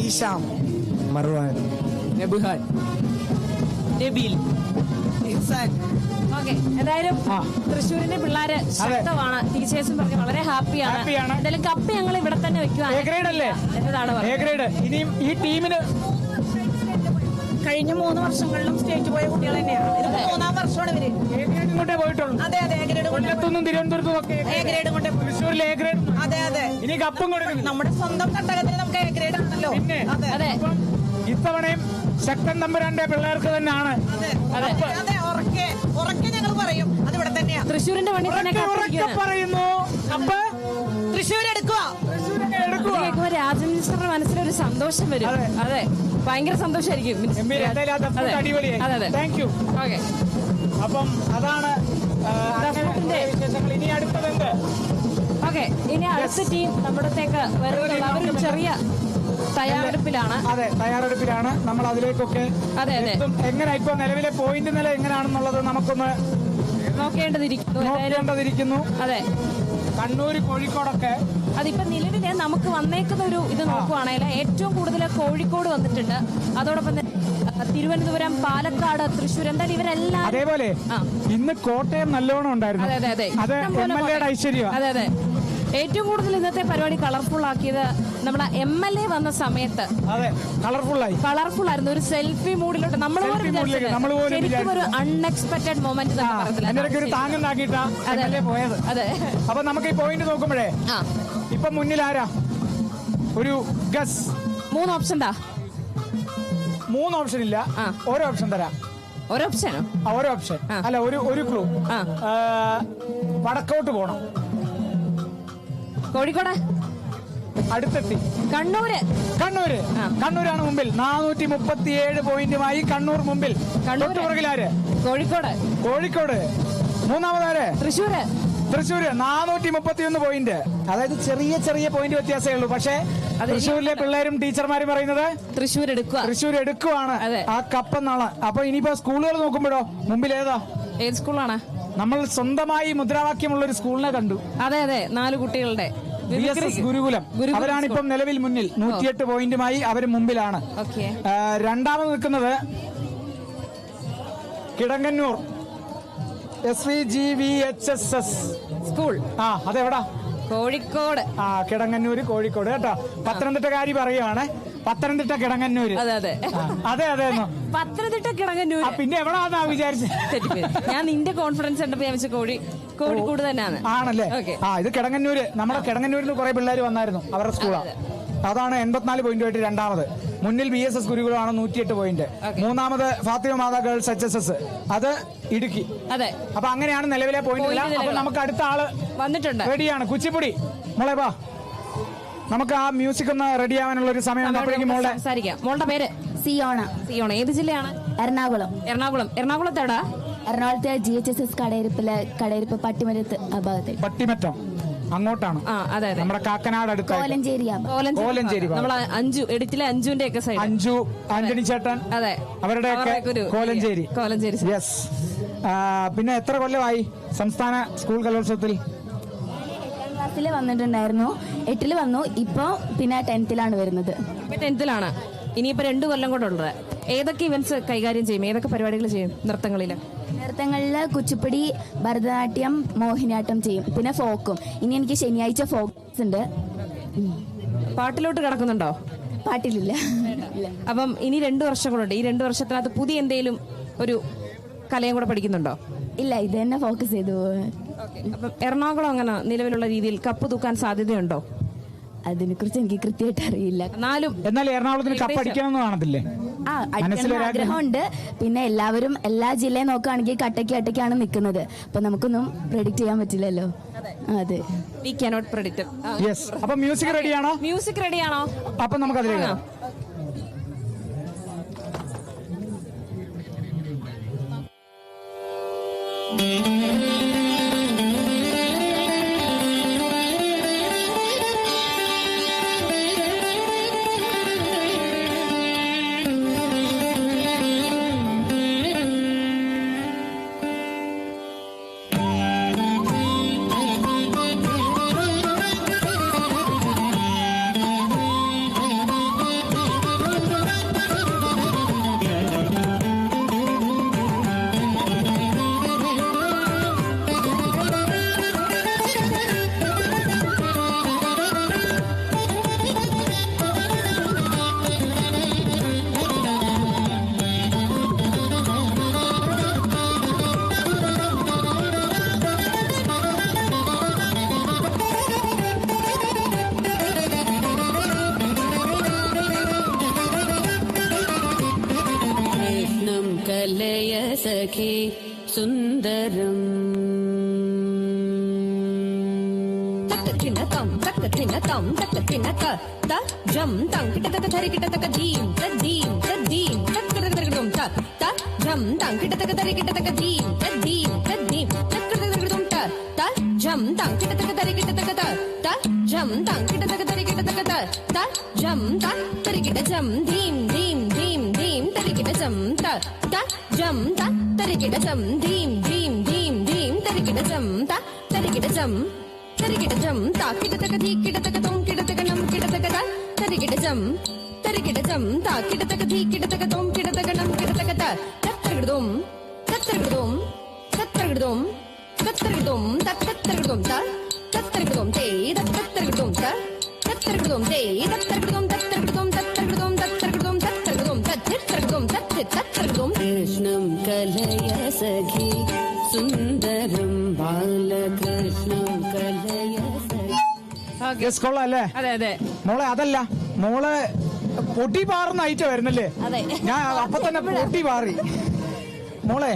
ഈശാം, മർവാൻ, നബുഹാൻ, നബീൽ, ഇഹ്സാൻ. ഓക്കെ, എന്തായാലും തൃശ്ശൂരിന്റെ പിള്ളേര് ശക്തമാണ്. ടീച്ചേഴ്സും പറഞ്ഞ് വളരെ ഹാപ്പിയാണ്. എന്തായാലും കപ്പ് ഞങ്ങൾ ഇവിടെ തന്നെ വെക്കുകയാണ്. ഇനിയും ഈ ടീമിന് കഴിഞ്ഞ 3 വർഷങ്ങളിലും സ്റ്റേറ്റ് പോയ കുട്ടികൾ തന്നെയാണ്. ഇത് 3-ാം വർഷമാണ് ഇവര്. കൊണ്ടേ പോയിട്ടുള്ളൂ. അതെ അതെ, എ ഗ്രേഡ് കൊല്ലത്തുനിന്നും തിരുവനന്തപുരത്തും ഒക്കെ എ ഗ്രേഡ് കൊണ്ട്. തൃശ്ശൂരിൽ എ ഗ്രേഡ്. അതെ അതെ. ഇനി കപ്പും കൊടുക്കുന്നു. നമ്മുടെ സ്വന്തം തട്ടകത്തിൽ നമുക്ക് എ ഗ്രേഡ് ആണല്ലോ. അതെ, ഇത്തവണയും ശക്തൻ തമ്പുരാന്റെ പിള്ളേർക്ക് തന്നെയാണ്. അതെ, ഉറക്കെ ഞങ്ങൾ പറയും അത് ഇവിടെ തന്നെയാണ്. തൃശ്ശൂരിന്റെ വണ്ടി പറയുന്നു. കപ്പ് തൃശ്ശൂർ എടുക്കുക. രാജേന്ദ്ര സാറിന്റെ മനസ്സിലൊരു സന്തോഷം വരും. അതെ, ഭയങ്കര സന്തോഷമായിരിക്കും. Thank you. ഓക്കെ, അപ്പം അതാണ് വിശേഷങ്ങൾ. ഇനി അടുത്തതുണ്ട്. ഓക്കെ, ഇനി അടുത്ത ടീം നമ്മുടത്തേക്ക് വരുന്നത് അവരും ചെറിയ തയ്യാറെടുപ്പിലാണ്. അതെ, തയ്യാറെടുപ്പിലാണ്. നമ്മൾ അതിലേക്കൊക്കെ എങ്ങനെ ഇപ്പൊ നിലവിലെ പോയിന്റ് നില എങ്ങനെയാണെന്നുള്ളത് നമുക്കൊന്ന് നോക്കേണ്ടതിരിക്കുന്നു. അതെ, കണ്ണൂർ, കോഴിക്കോടൊക്കെ അതിപ്പോ നിലവില് നമുക്ക് വന്നേക്കുന്ന ഒരു ഇത് നോക്കുവാണെങ്കിൽ ഏറ്റവും കൂടുതൽ കോഴിക്കോട് വന്നിട്ടുണ്ട്. അതോടൊപ്പം തന്നെ തിരുവനന്തപുരം, പാലക്കാട്, തൃശ്ശൂർ, എന്തായാലും ഇവരെല്ലാം. അതേപോലെ ഇന്ന് കോട്ടയം നല്ലോണം ഉണ്ടായിരുന്നു. അത് MLA യുടെ ഐശ്വര്യം. അതെ അതെ, ഏറ്റവും കൂടുതൽ ഇന്നത്തെ പരിപാടി കളർഫുൾ ആക്കിയത് നമ്മുടെ MLA വന്ന സമയത്ത്. അതെ, കളർഫുൾ ആയിരുന്നു. ഒരു സെൽഫി മൂഡിലോട്ട് നമ്മൾ ശരിക്കും ഒരു അൺഎക്സ്പെക്ടഡ് മൊമെന്റ് തന്നെ പറഞ്ഞില്ല. അതെ, അപ്പൊ നമുക്ക് ഈ പോയിന്റ് നോക്കുമ്പോഴേ ഇപ്പൊ മുന്നിൽ ആരാ? ഒരു ഗസ്. 3 ഓപ്ഷൻ. 3 ഓപ്ഷൻ ഇല്ല, ഓരോ ഓപ്ഷൻ തരാം. ഓരോ ഓപ്ഷനോ? ഓരോ ഓപ്ഷൻ അല്ല, ഒരു ക്ലൂ. വടക്കോട്ട് പോണം. കോഴിക്കോട് അടുത്തെത്തി. കണ്ണൂരാണ് മുമ്പിൽ. 437 പോയിന്റുമായി കണ്ണൂർ മുമ്പിൽ. പുറകിലാര്? കോഴിക്കോട്. മൂന്നാമതാര്? തൃശ്ശൂര് 431 പോയിന്റ്. അതായത് ചെറിയ പോയിന്റ് വ്യത്യാസമേ ഉള്ളൂ. പക്ഷേ തൃശ്ശൂരിലെ പിള്ളേരും ടീച്ചർമാരും പറയുന്നത് തൃശ്ശൂർ എടുക്കുവാണ് ആ കപ്പെന്നാണ്. അപ്പൊ ഇനിയിപ്പോ സ്കൂളുകൾ നോക്കുമ്പോഴോ മുമ്പിൽ ഏത് സ്കൂളാണ്? നമ്മൾ സ്വന്തമായി മുദ്രാവാക്യമുള്ള ഒരു സ്കൂളിനെ കണ്ടു. അതെ, 4 കുട്ടികളുടെ ഗുരുകുലം. അവരാണ് ഇപ്പം നിലവിൽ മുന്നിൽ. 108 പോയിന്റുമായി അവർ മുമ്പിലാണ്. രണ്ടാമത് നിൽക്കുന്നത് കിടങ്ങന്നൂർ. SVGVHSS school. അതെവിടാ? കോഴിക്കോട്. കിടങ്ങന്നൂര്, കോഴിക്കോട് കേട്ടോ. പത്തനംതിട്ടക്കാരി പറയുവാണ്, പത്തനംതിട്ട കിടങ്ങന്നൂര്. അതെ പത്തനംതിട്ട കിടങ്ങന്നൂര്. പിന്നെ എവിടാന്നാ വിചാരിച്ചത്? ഞാൻ നിന്റെ കോൺഫിഡൻസ് കണ്ടപ്പോ ഞാൻ കോഴിക്കോട് തന്നെയാണ്. ആണല്ലേ? ഇത് കിടങ്ങന്നൂര്. നമ്മുടെ കിടങ്ങന്നൂരിൽ കുറെ പിള്ളേർ വന്നായിരുന്നു, അവരുടെ സ്കൂളാണ്. അതാണ് 84 പോയിന്റുമായിട്ട് രണ്ടാമത്. മുന്നിൽ BSS ഗുരുകുലമാണ് 108 പോയിന്റ്. മൂന്നാമത് ഫാത്തിമ മാതാ ഗേൾസ് HSS, അത് ഇടുക്കി. അതെ. അപ്പൊ അങ്ങനെയാണ് നിലവിലെ പോയിന്റ്. അപ്പൊ നമുക്ക് അടുത്ത ആള് വന്നിട്ടുണ്ട്, റെഡിയാണ്. കുച്ചിപ്പുടി മോളെ വാ, നമുക്ക് ആ മ്യൂസിക് ഒന്ന് റെഡി ആവാനുള്ള ഒരു സമയം. സംസാരിക്കാം. മോളുടെ പേര്? സിയോണ. ഏത് ജില്ലയാണ്? എറണാകുളം. എറണാകുളത്തെടാ? എറണാകുളത്തെ GHSS കടയിരിപ്പ് പട്ടിമറ്റത്ത് ഭാഗത്ത്. പട്ടിമറ്റം അങ്ങോട്ടാണ്. നമ്മുടെ കാക്കനാട് അടുത്ത് കോലഞ്ചേരി. നമ്മൾ എഡിറ്റിലെ അഞ്ജുവിന്റെ ഒക്കെ സൈഡ്. ആന്റണി ചേട്ടൻ, അതെ, അവരുടെ കോലഞ്ചേരി. യെസ്. പിന്നെ എത്ര കൊല്ലമായി സംസ്ഥാന സ്കൂൾ കലോത്സവത്തിൽ? 7ാം ക്ലാസ്സിൽ വന്നിട്ടുണ്ടായിരുന്നു, 8ൽ വന്നു, ഇപ്പൊ പിന്നെ 10th വരുന്നത്. 10th. ഇനിയിപ്പോ 2 കൊല്ലം കൂടെ ഉള്ളത്. ഏതൊക്കെ ഇവന്റ്സ് കൈകാര്യം ചെയ്യും? ഏതൊക്കെ പരിപാടികൾ ചെയ്യും നൃത്തങ്ങളില്? നൃത്തങ്ങളില് കുച്ചിപ്പുടി, ഭരതനാട്യം, മോഹിനിയാട്ടം ചെയ്യും. പിന്നെ ഫോക്കും. ഇനി എനിക്ക് ശനിയാഴ്ച ഫോക്സ് ഉണ്ട്. പാട്ടിലോട്ട് കിടക്കുന്നുണ്ടോ? പാട്ടിലില്ല. അപ്പം ഇനി 2 വർഷം കൂടെ ഉണ്ട്. ഈ 2 വർഷത്തിനകത്ത് പുതിയ എന്തെങ്കിലും ഒരു കലയും കൂടെ പഠിക്കുന്നുണ്ടോ? ഇല്ല, ഇത് തന്നെ ഫോക്കസ് ചെയ്തു. അപ്പം എറണാകുളം അങ്ങനെ നിലവിലുള്ള രീതിയിൽ കപ്പ് തൂക്കാൻ സാധ്യതയുണ്ടോ? അതിനെ കുറിച്ച് എനിക്ക് കൃത്യമായിട്ട് അറിയില്ല. എന്നാൽ എറണാകുളത്തിന് കപ്പ് അടിക്കണമെന്ന് കാണത്തില്ലേ? ആഗ്രഹമുണ്ട്. പിന്നെ എല്ലാ ജില്ലയും നോക്കുകയാണെങ്കിൽ കട്ടയ്ക്കാണ് നിൽക്കുന്നത്. അപ്പൊ നമുക്കൊന്നും പ്രെഡിക്റ്റ് ചെയ്യാൻ പറ്റില്ലല്ലോ. അതെ, വി കാനോട്ട് പ്രെഡിക്റ്റ്. യെസ്. അപ്പൊ മ്യൂസിക് റെഡിയാണോ? അപ്പൊ നമുക്ക് അതിലേക്ക് സഖി സുന്ദരം തക്കത്തിനകം തക്കത്തിനകം തക്കത്തിനക തം തം കിടതക ധരി കിടതക ധീം തദ്ദീം തദ്ദീം തക്കതകതകതും ത ജം തം കിടതക ധരി കിടതക ധീം തദ്ദീം തദ്ദീം തക്കതകതകതും ത ജം തം കിടതക ധരി കിടതക ത ജം തം കിടതക ധരി കിടതക ത ജം ത ധരി കിട ജം ധീം ധീം ധീം ധീം ധരി കിട ജം ത ജം ത ധരി കിട ജം ധീം ധീം ധീം ധീം ധരി കിട ജം ത ധരി കിട ജം തരികിടജം താക്കിടതക ധീക്കിടതക തോം കിടതക നം കിടതക ത തരികിടജം തരികിടജം താക്കിടതക ധീക്കിടതക തോം കിടതക നം കിടതക ത തത്തകിടദോം തത്തകിടദോം തത്തകിടദോം തത്തകിടദോം തത്തകിടദോം ത തത്തകിടദോം തേ തത്തകിടദോം ത തത്തകിടദോം തേ തത്തകിടദോം തത്തകിടദോം തത്തകിടദോം തത്തകിടദോം തത്തകിടദോം തത്തകിടദോം തത്തകിടദോം കൃഷ്ണം കലയ സഖി സുന്ദരം ബാലകൃഷ്ണം കലയ കൊള്ളാല്ലേ? മോളെ അതല്ല, മോളെ പൊട്ടി പാറുന്ന ഐറ്റം വരുന്നല്ലേ? ഞാൻ അപ്പൊ തന്നെ പൊട്ടി പാറി. മോളെ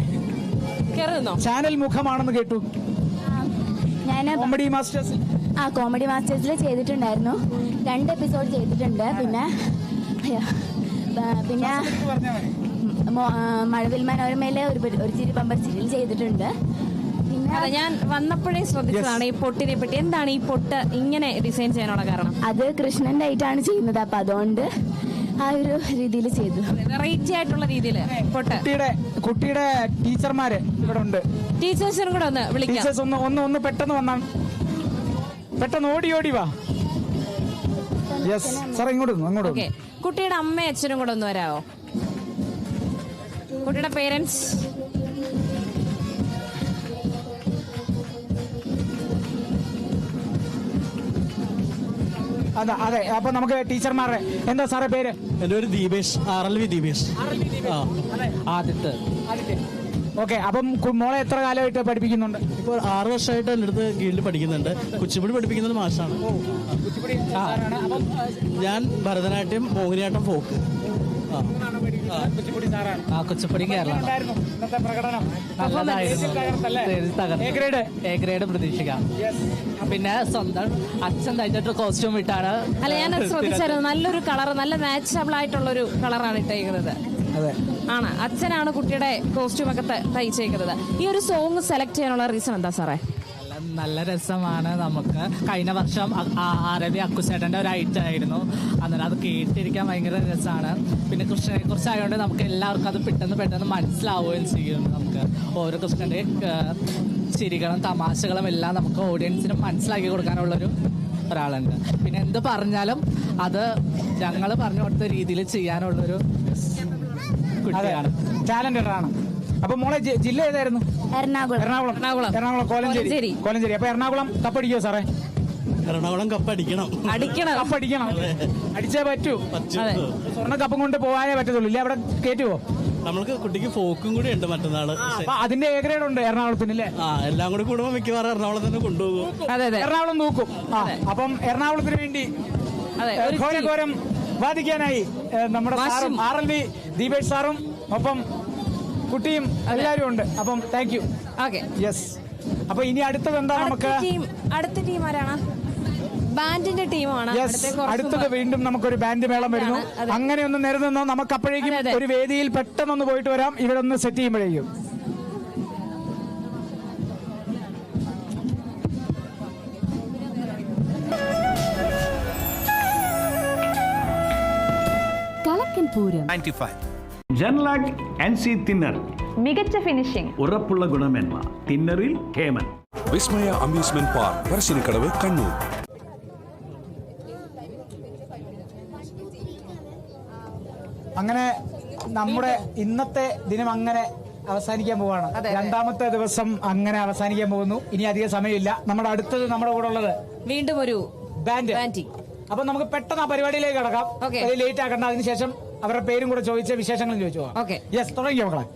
ചാനൽ മുഖമാണെന്ന് കേട്ടു. കോമഡി മാസ്റ്റേഴ്സ് കോമഡി മാസ്റ്റേഴ്സിൽ ചെയ്തിട്ടുണ്ടായിരുന്നു. 2 എപ്പിസോഡ് ചെയ്തിട്ടുണ്ട്. പിന്നെ മഴവിൽ മനോരമയിലെ ഒരു ചിരി ബമ്പർ സീരിയൽ ചെയ്തിട്ടുണ്ട്. അതെ, ഞാൻ വന്നപ്പോഴേ ശ്രദ്ധിച്ചതാണ് ഈ പൊട്ടിനെ പറ്റി. എന്താണ് ഈ പൊട്ട് ഇങ്ങനെ ഡിസൈൻ ചെയ്യാനുള്ള കാരണം? അത് കൃഷ്ണന്റെ ആയിട്ടാണ് ചെയ്യുന്നത്. അപ്പൊ അതുകൊണ്ട് ആ ഒരു രീതിയിൽ ചെയ്തു. വെറൈറ്റി ആയിട്ടുള്ള രീതിയിൽ പൊട്ട്. കുട്ടിയുടെ ടീച്ചർമാര് ഇവിടെ ഉണ്ട്. ടീച്ചേഴ്സിനും കൂടെ ഒന്ന് വിളിക്കാം. ടീച്ചേഴ്സ് ഒന്ന് പെട്ടെന്ന് വന്നാൽ, പെട്ടെന്ന് ഓടി വാ. യെസ് സാർ, ഇങ്ങോട്ട്. കുട്ടിയുടെ അമ്മയും അച്ഛനും കൂടെ ഒന്ന് വരാവോ? കുട്ടിയുടെ പേരൻസ് അതെ. അപ്പൊ നമുക്ക് ടീച്ചർമാരുടെ എന്താ സാറേ പേര്? എൻ്റെ ഒരു ദീപേഷ്, RLV ദീപേഷ്. ആദ്യത്തെ. ഓക്കെ. അപ്പം മോളെ എത്ര കാലമായിട്ട് പഠിപ്പിക്കുന്നുണ്ട്? ഇപ്പോൾ 6 വർഷമായിട്ട് എൻ്റെ അടുത്ത് കീഴിൽ പഠിക്കുന്നുണ്ട്. കുച്ചിപ്പുടി പഠിപ്പിക്കുന്നത് മാഷാണ്. ഞാൻ Bharatanatyam, Mohiniyattam, folk. Kuchipudi Kerala A grade പ്രതീക്ഷിക്കാം. പിന്നെ സ്വന്തം അച്ഛൻ തയ്ച്ചിട്ട് കോസ്റ്റ്യൂം ഇട്ടാണ്. അല്ല, ഞാൻ ശ്രദ്ധിച്ചായിരുന്നു. നല്ലൊരു കളർ, നല്ല മാച്ചബിൾ ആയിട്ടുള്ള ഒരു കളറാണ് ഇട്ടേക്കുന്നത്. ആണ്, അച്ഛനാണ് കുട്ടിയുടെ കോസ്റ്റ്യൂം ഒക്കെ തയ്ച്ചേക്കുന്നത്. ഈ ഒരു സോങ് സെലക്ട് ചെയ്യാനുള്ള റീസൺ എന്താ സാറേ? നല്ല രസമാണ്. നമുക്ക് കഴിഞ്ഞ വർഷം ആരവി അക്കുസേട്ടൻ്റെ ഒരു ഐറ്റം ആയിരുന്നു. അന്നേരം അത് കേട്ടിരിക്കാൻ ഭയങ്കര രസമാണ്. പിന്നെ കൃഷ്ണനെ കുറിച്ചായതുകൊണ്ട് നമുക്ക് എല്ലാവർക്കും അത് പെട്ടെന്ന് മനസ്സിലാവുകയും ചെയ്യും. നമുക്ക് ഓരോ കൃഷ്ണൻ്റെ ചിരികളും തമാശകളും എല്ലാം നമുക്ക് ഓഡിയൻസിന് മനസ്സിലാക്കി കൊടുക്കാനുള്ളൊരു ഒരാളുണ്ട്. പിന്നെ എന്ത് പറഞ്ഞാലും അത് ഞങ്ങൾ പറഞ്ഞു കൊടുത്ത രീതിയിൽ ചെയ്യാനുള്ളൊരു കുട്ടിയാണ്. ടാലന്റഡ് ആണ്. അപ്പൊ മോളെ ജില്ല ഏതായിരുന്നു? എറണാകുളം കോലഞ്ചേരി. അപ്പൊ എറണാകുളം കപ്പടിക്കോ സാറേ? എറണാകുളം കപ്പടിക്കണം. കപ്പടിക്കണം. അടിച്ചേ പറ്റൂ. സ്വർണ്ണ കപ്പും കൊണ്ട് പോകാനേ പറ്റത്തുള്ളൂ. ഇല്ല, അവിടെ കയറ്റുവോ? നമ്മൾക്ക് കുട്ടിക്ക് ഫോക്കും കൂടി ഉണ്ട് മറ്റന്നാള്. അതിന്റെ എ ഗ്രേഡ് ഉണ്ട് എറണാകുളത്തിന് അല്ലേ? എല്ലാം കൂടി കൂടുമ്പോ മിക്കവാറും എറണാകുളം തന്നെ കൊണ്ടുപോകും. എറണാകുളം നോക്കും. അപ്പം എറണാകുളത്തിന് വേണ്ടി ഘോരം വാദിക്കാനായി നമ്മുടെ സാറും RLV ദീപേഷ് സാറും ഒപ്പം കുട്ടിയും എല്ലാവരും ഉണ്ട്. അപ്പം താങ്ക് യു. യെസ്. അപ്പൊ ഇനി അടുത്തത് എന്താ? നമുക്ക് അടുത്ത ടീം ആരാണ്? ബാൻഡിന്റെ ടീമാണ്. അടുത്തത് വീണ്ടും നമുക്കൊരു ബാൻഡ് മേളം വരുന്നു. അങ്ങനെ ഒന്ന് നിരന്നോ. നമുക്ക് അപ്പോഴേക്കും ഒരു വേദിയിൽ പെട്ടെന്നൊന്ന് പോയിട്ട് വരാം. ഇവിടെ ഒന്ന് സെറ്റ് ചെയ്യുമ്പോഴേക്കും. ജെൻലാഗ് NC തിന്നർ, മികച്ച ഫിനിഷിംഗ്, ഉറപ്പുള്ള ഗുണമേന്മ. തിന്നറിൽ ഹേമൻ. Vismaya amusement park, Parassinikkadavu, Kannur. അങ്ങനെ നമ്മുടെ ഇന്നത്തെ ദിനം അങ്ങനെ അവസാനിക്കാൻ പോവാണ്. രണ്ടാമത്തെ ദിവസം അങ്ങനെ അവസാനിക്കാൻ പോകുന്നു. ഇനി അധികം സമയമില്ല. നമ്മുടെ അടുത്തത് നമ്മുടെ കൂടെ ഉള്ളത് വീണ്ടും ഒരു ബാൻഡ്. അപ്പൊ നമുക്ക് പെട്ടെന്ന് ആ പരിപാടിയിലേക്ക് കടക്കാം. ലേറ്റ് ആക്കണ്ട. അതിനുശേഷം അവരുടെ പേരും കൂടെ ചോദിച്ച് വിശേഷങ്ങളും ചോദിച്ചു പോവാം. യെസ്, തുടങ്ങിയോ മക്കളെ?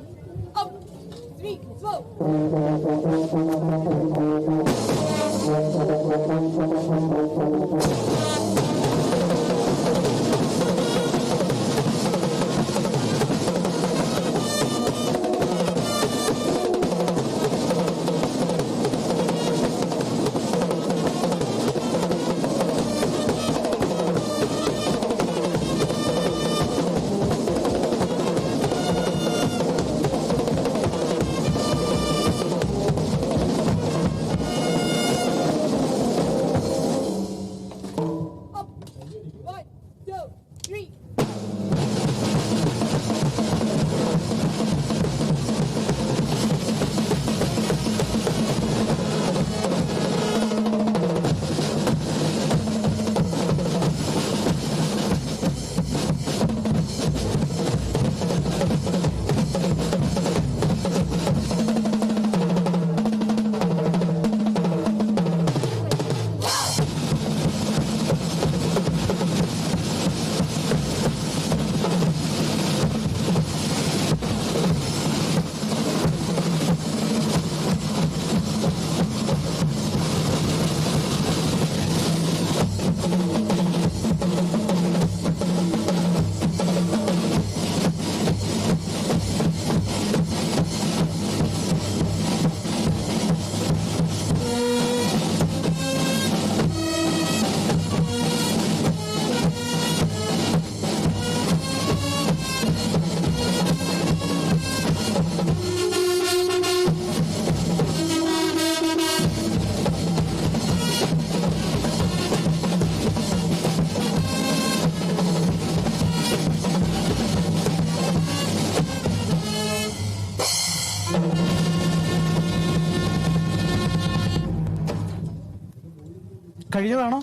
കഴിഞ്ഞതാണോ?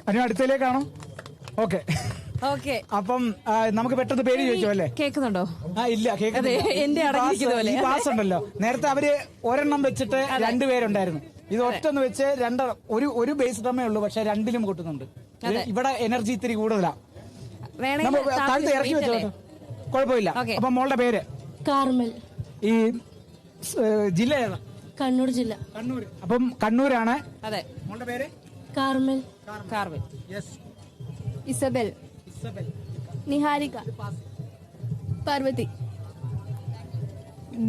അതിന് അടുത്തതിലേക്കാണോ? ഓക്കെ. അപ്പം നമുക്ക് പെട്ടെന്ന് പേര് ചോദിച്ചോ അല്ലേ? കേൾക്കുന്നുണ്ടോ? ഇല്ല, കേൾക്കുന്നില്ല. ഈ പാസ് ഉണ്ടല്ലോ, നേരത്തെ അവര് ഒരെണ്ണം വെച്ചിട്ട് 2 പേരുണ്ടായിരുന്നു. ഇത് ഒറ്റൊന്ന് വെച്ച് ഒരു ബേസ് ഡ്രമ്മേ ഉള്ളൂ, പക്ഷെ 2ലും കൊട്ടുന്നുണ്ട്. ഇവിടെ എനർജി ഇത്തിരി കൂടുതലാ. വേണമെങ്കിൽ താഴത്ത് ഇറക്കി വെച്ചോ, കുഴപ്പമില്ല. അപ്പൊ മോളുടെ പേര്? കാർമൽ. ഈ ജില്ല ഏതാ? കണ്ണൂർ ജില്ല. കണ്ണൂർ. അപ്പം കണ്ണൂരാണ്. അതെ. മോളുടെ പേര്? Carmel. Carmel. Yes. Isabel. Isabel. Niharika. Parvathi.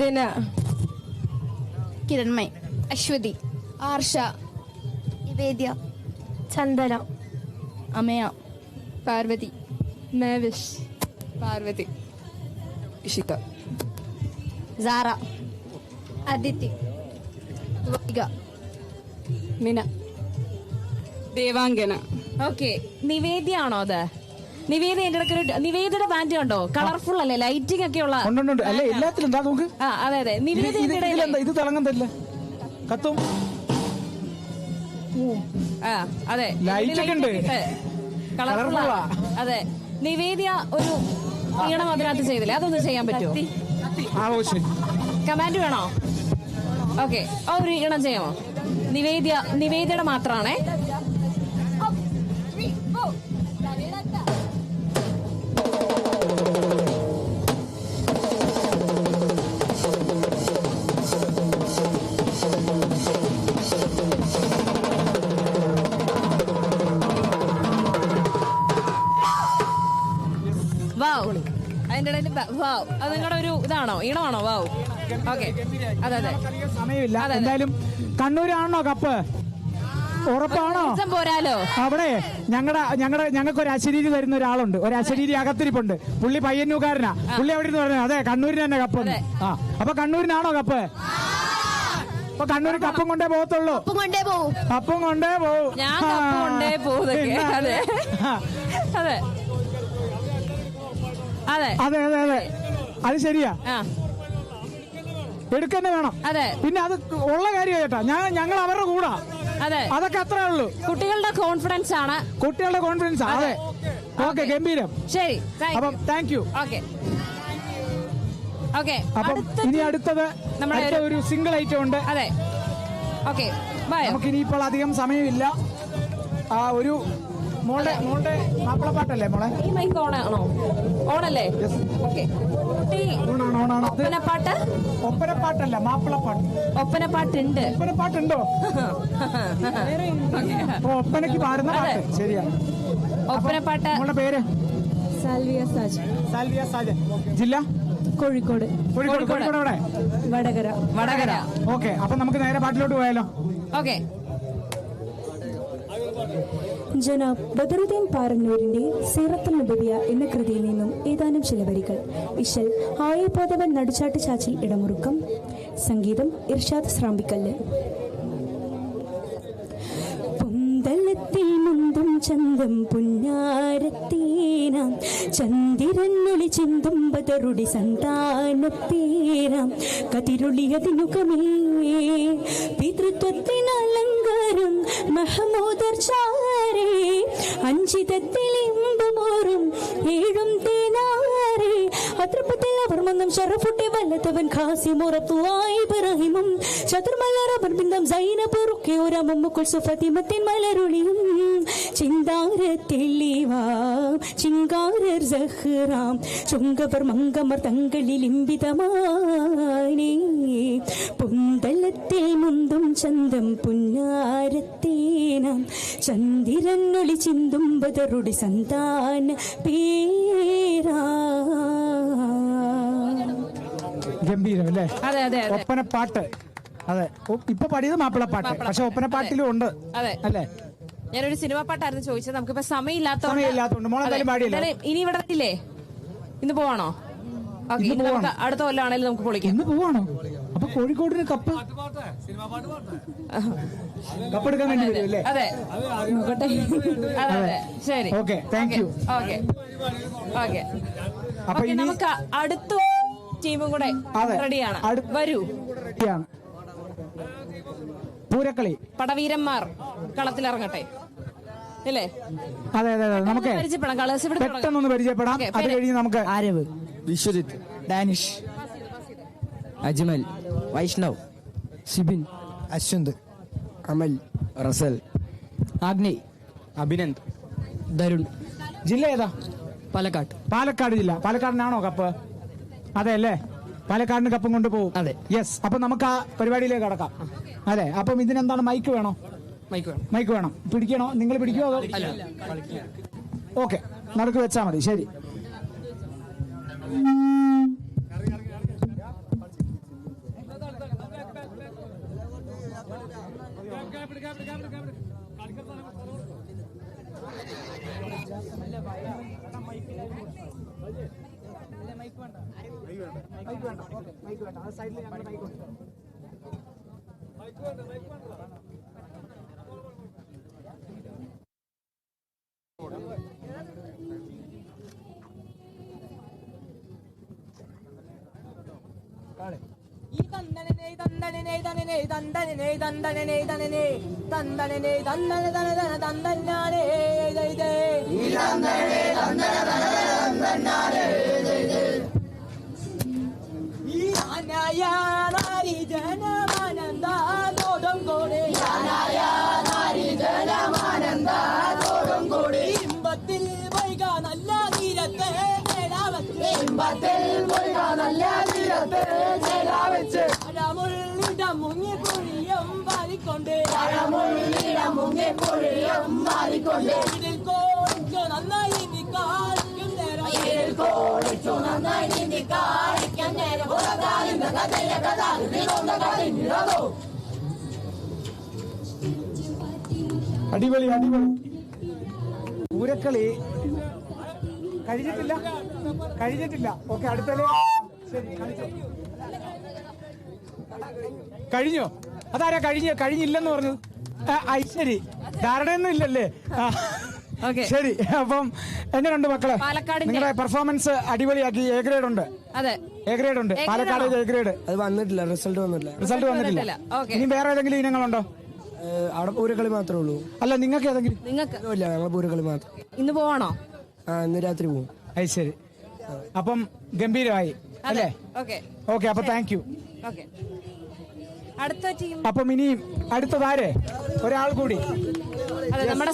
Dina. Kiranmay. Aswathi. Arsha. Nivedya. Chandana. Amaya. Parvathi. Mevish. Parvathi. Ishika. Sara. Aditi. Vaiga. Mina. Devangana. Okay. Nivedya ആണോ അത്? നിവേദ എന്റെ ഇടയ്ക്ക് നിവേദയുടെ ബാൻഡ് ഉണ്ടോ? കളർഫുൾ അല്ലേ, ലൈറ്റിംഗ് ഒക്കെ ഉള്ള. അല്ലേ എല്ലാത്തിലും എന്താ നോക്ക്. അതെ അതെ. നിവേദ ഇത് തിളങ്ങുന്നില്ല, കത്തും. അതെ, ലൈറ്റ് ഒക്കെ ഉണ്ട്, കളർഫുൾ. അതെ. നിവേദ്യ ഒരു ഈണം അതിനകത്ത് ചെയ്തില്ലേ, അതൊന്ന് ചെയ്യാൻ പറ്റുമോ? കമാൻഡ് വേണോ? ഓക്കെ, ഒരു ഈണം ചെയ്യാമോ? നിവേദ്യയുടെ മാത്രാണേ. വാവ്. അതിന്റെ ഇടയിൽ വാവ്, അത് നിങ്ങളുടെ ഒരു ഇതാണോ, ഈണമാണോ? വാവ്. ഓക്കെ. അതെ അതെ. സമയമില്ല. എന്തായാലും കണ്ണൂരാണോ കപ്പ്? ഉറപ്പാണോ? പോരാലോ. അവിടെ ഞങ്ങൾക്ക് ഒരു അശരീരി തരുന്ന ഒരാളുണ്ട്, ഒരു അശരീരി അകത്തിരിപ്പുണ്ട്. പുള്ളി പയ്യന്നൂക്കാരനാ. പുള്ളി അവിടെ നിന്ന് പറഞ്ഞു അതെ കണ്ണൂരിന് തന്നെ കപ്പ്. അപ്പൊ കണ്ണൂരിനാണോ കപ്പ്? അപ്പൊ കണ്ണൂർ കപ്പും കൊണ്ടേ പോകത്തുള്ളൂ. കപ്പും കൊണ്ടേ പോവും. ഞാൻ കപ്പ് കൊണ്ടേ പോകും. അതെ അതെ അതെ അതെ അതെ അതെ, അത് ശരിയാ. എടുക്കന്നെ വേണം. അതെ. പിന്നെ അത് ഉള്ള കാര്യം ചേട്ടാ, ഞങ്ങൾ അവരുടെ കൂടാ. അതെ, അതൊക്കെ അത്രേ ഉള്ളൂ. കുട്ടികളുടെ കോൺഫിഡൻസ് ആണ്. കുട്ടികളുടെ കോൺഫിഡൻസ്. അതെ. ഓക്കെ, ഗംഭീരം. ശരി, അപ്പം താങ്ക് യു. Okay okay. അപ്പം ഇനി അടുത്തത് നമ്മുടെ ഒരു സിംഗിൾ ഐറ്റം ഉണ്ട്. അതെ. ഓക്കെ, നമുക്ക് ഇനിയിപ്പോൾ അധികം സമയമില്ല. ഒരു മോളുടെ മാപ്പിളപ്പാട്ടല്ലേ മോളെ? ഈ മൈക്ക് ഓണാണോ? ഓണല്ലേ? ഓക്കെ. ഒപ്പനപ്പാട്ട്? ഒപ്പനപ്പാട്ടല്ല, മാപ്പിളപ്പാട്ട്. ഒപ്പനപ്പാട്ടുണ്ട്. ഒപ്പനപ്പാട്ടുണ്ടോ? ഒപ്പനക്ക് പാടുന്ന പാട്ട്. ശരിയാ, ഒപ്പനപ്പാട്ട്. മോളുടെ പേര്? സാൽവിയ സാജൻ. സാൽവിയ സാജൻ. ജില്ല? കോഴിക്കോട്. കോഴിക്കോട് എവിടെ? വടകര. ഓക്കെ, അപ്പൊ നമുക്ക് നേരെ പാട്ടിലോട്ട് പോയാലോ? ഓക്കെ. ജനാബ് ബദറുദ്ദീൻ പാറന്നൂരിന്റെ സീറത്തുൽ നബവിയ എന്ന കൃതിയിൽ നിന്നും ഏതാനും ചില വരികൾ. ഇശൽ ആയപോതവൻ നടുചാട്ട് ചാച്ചിൽ ഇടമുറുക്കം. സംഗീതം ഇർഷാദ് സ്രാമ്പിക്കല്ല്. പൊന്തലത്തിൽ മുന്തും ചന്തം പുന്നാരത്തേനാം ചന്ദിരന്നൊളി ചിന്തും ബദറുടി സന്താനപ്പേരാം കതിരൊളിയതിനുകമേ പിതൃത്വത്തിനലങ്കാരം മഹമൂദർ ചാരേ അഞ്ചിതത്തിൽ ഇമ്പമോറും ഏഴും തേനാരേ അതൃപ്പത്തിൽ അവർ മൊന്നും ഷറഫുട്ടി വല്ലത്തവൻ ഖാസിമുറത്തുവായി ഇബ്രാഹിമും ചതുർമലറബർ ബിന്ദം സൈനബ് റുഖിയോരമും മുക്കുൽ സുഫതിമത്തിൻ മലരുളിയും ചിന്താരത്തെളിവാം ചിങ്കാരർ സഹ്റാം ചുങ്കവർ മങ്കമർ തങ്ങളിൽ ഇമ്പിതമാനേ പൊന്തലത്തിൽ മുന്തും ചന്തം പുന്നാരത്തേനാം ചന്ദിരന്നൊളി ചിന്തും ബദറുടി സന്താന പേരാ. ഗംഭീരം അല്ലേ? അതെ അതെ. ഒപ്പനപ്പാട്ട്. അതെ, ഇപ്പൊ പാടിയത് മാപ്പിളപ്പാട്ട്, പക്ഷെ ഒപ്പനപ്പാട്ടിലും ഉണ്ട്. അല്ലേ? ഞാനൊരു സിനിമ പാട്ടായിരുന്നു ചോദിച്ചത്. നമുക്കിപ്പോ സമയമില്ലാത്തതുകൊണ്ട് മോളെന്തായാലും പാടിയല്ലോ. ഇനി ഇവിടെ ഇല്ലേ? ഇന്ന് പോവാണോ? അടുത്ത കൊല്ലാണെങ്കിലും നമുക്ക് പൊളിക്കാം. ഇന്ന് പോവാണോ? അപ്പൊ കോഴിക്കോടിന് കപ്പെടുക്കാൻ വേണ്ടി വരും അല്ലേ? അതെ അതെ. ശരി, okay, thank U. Okay okay. അപ്പൊ നമുക്ക് അടുത്ത ടീമും കൂടെ റെഡിയാണ്. വരൂ. പൂരക്കളി പടവീരന്മാർ കളത്തിലിറങ്ങട്ടെ അല്ലേ? അതെ അതെ അതെ. നമുക്ക് പരിചയപ്പെടാം. കളേഴ്സ് പെട്ടെന്നൊന്ന് പരിചയപ്പെടാം. അത് കഴിഞ്ഞ് നമുക്ക് ആരവ്, വിശ്വജിത്ത്, ഡാനിഷ്, അജ്മൽ, വൈഷ്ണവ്, ഷിബിൻ, അശ്വന്ത്, അമൽ, റസൽ, അഗ്നി, അഭിനന്ദ്, തരുൺ. ജില്ല ഏതാ? പാലക്കാട്. പാലക്കാട് ജില്ല. പാലക്കാടിനാണോ കപ്പ്? അതെ അല്ലേ? പാലക്കാടിന് കപ്പും കൊണ്ടുപോകും. അതെ. യെസ്. അപ്പൊ നമുക്ക് ആ പരിപാടിയിലേക്ക് കടക്കാം. അതെ. അപ്പം ഇതിനെന്താണ്, മൈക്ക് വേണോ? മൈക്ക് വേണം. പിടിക്കണോ? നിങ്ങൾ പിടിക്കുമോ അതോ? ഓക്കെ, നടുക്ക് വെച്ചാൽ മതി. ശരി. ഇമ്പത്തിൽ വൈക നല്ല തീരത്തെ നല്ല തീരത്തെ വെച്ച് അഴമുള്ളിടം മുങ്ങിപ്പൊഴിയും വാരിക്കൊണ്ട് ഇതിൽ കോഴിച്ചു നന്നായി നീ കാണിക്കും നേരം അടിപൊളി അടിപൊളി. പൂരക്കളി കഴിഞ്ഞിട്ടില്ല. ഓക്കെ, അടുത്തല്ലേ? കഴിഞ്ഞോ? അതാരാ കഴിഞ്ഞില്ലെന്ന് പറഞ്ഞത്? ശരി, ധാരണയൊന്നും ഇല്ലല്ലേ? ശരി. അപ്പം എങ്ങനെയുണ്ട് മക്കളെ? നിങ്ങളുടെ പെർഫോമൻസ് അടിപൊളിയാക്കി. എ ഗ്രേഡ് ഉണ്ട്. അതെ, എ ഗ്രേഡ് ഉണ്ട്. Palakkad A grade. അത് വന്നിട്ടില്ല, റിസൾട്ട് വന്നിട്ടില്ല. ഇനി വേറെ ഏതെങ്കിലും ഇനങ്ങളുണ്ടോ? അവിടെ പൂരക്കളി മാത്രമേ ഉള്ളൂ. അല്ല, നിങ്ങൾക്ക് ഏതെങ്കിലും? ഇല്ല, ഞങ്ങൾ പൂരക്കളി മാത്രം. ഇന്ന് പോവാണോ? ഇന്ന് രാത്രി പോകും. അത് ശരി. അപ്പം ഗംഭീരമായി അല്ലേ? ഓക്കെ, അപ്പൊ താങ്ക് യു. അടുത്ത ടീം. അപ്പം ഇനിയും അടുത്തതാരെ? ഒരാൾ കൂടി. നമ്മുടെ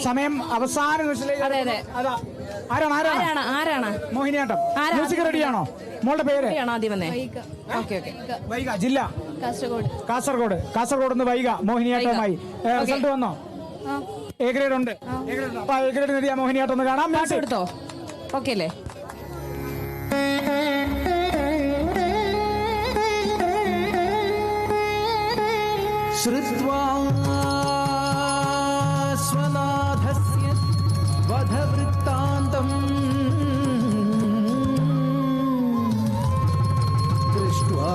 സമയം അവസാന നിമിഷത്തിലേക്ക്. ആരാണ്? മോഹിനിയാട്ടം. മ്യൂസിക് റെഡിയാണോ? മോളുടെ പേര്? വൈഗ. ജില്ല? കാസർഗോഡ്. കാസർഗോഡ് വൈഗ മോഹിനിയാട്ടവുമായി. റിസൾട്ട് വന്നോ? എ ഗ്രേഡ് ഉണ്ട്. അപ്പൊ എ ഗ്രേഡ് നേടിയ മോഹിനിയാട്ടം ഒന്ന് കാണാം. എടുത്തോ? ഓക്കെ അല്ലേ? ശ്രുത്വാ സ്വനാഥസ്യ വധവൃത്താന്തം ദൃഷ്ട്വാ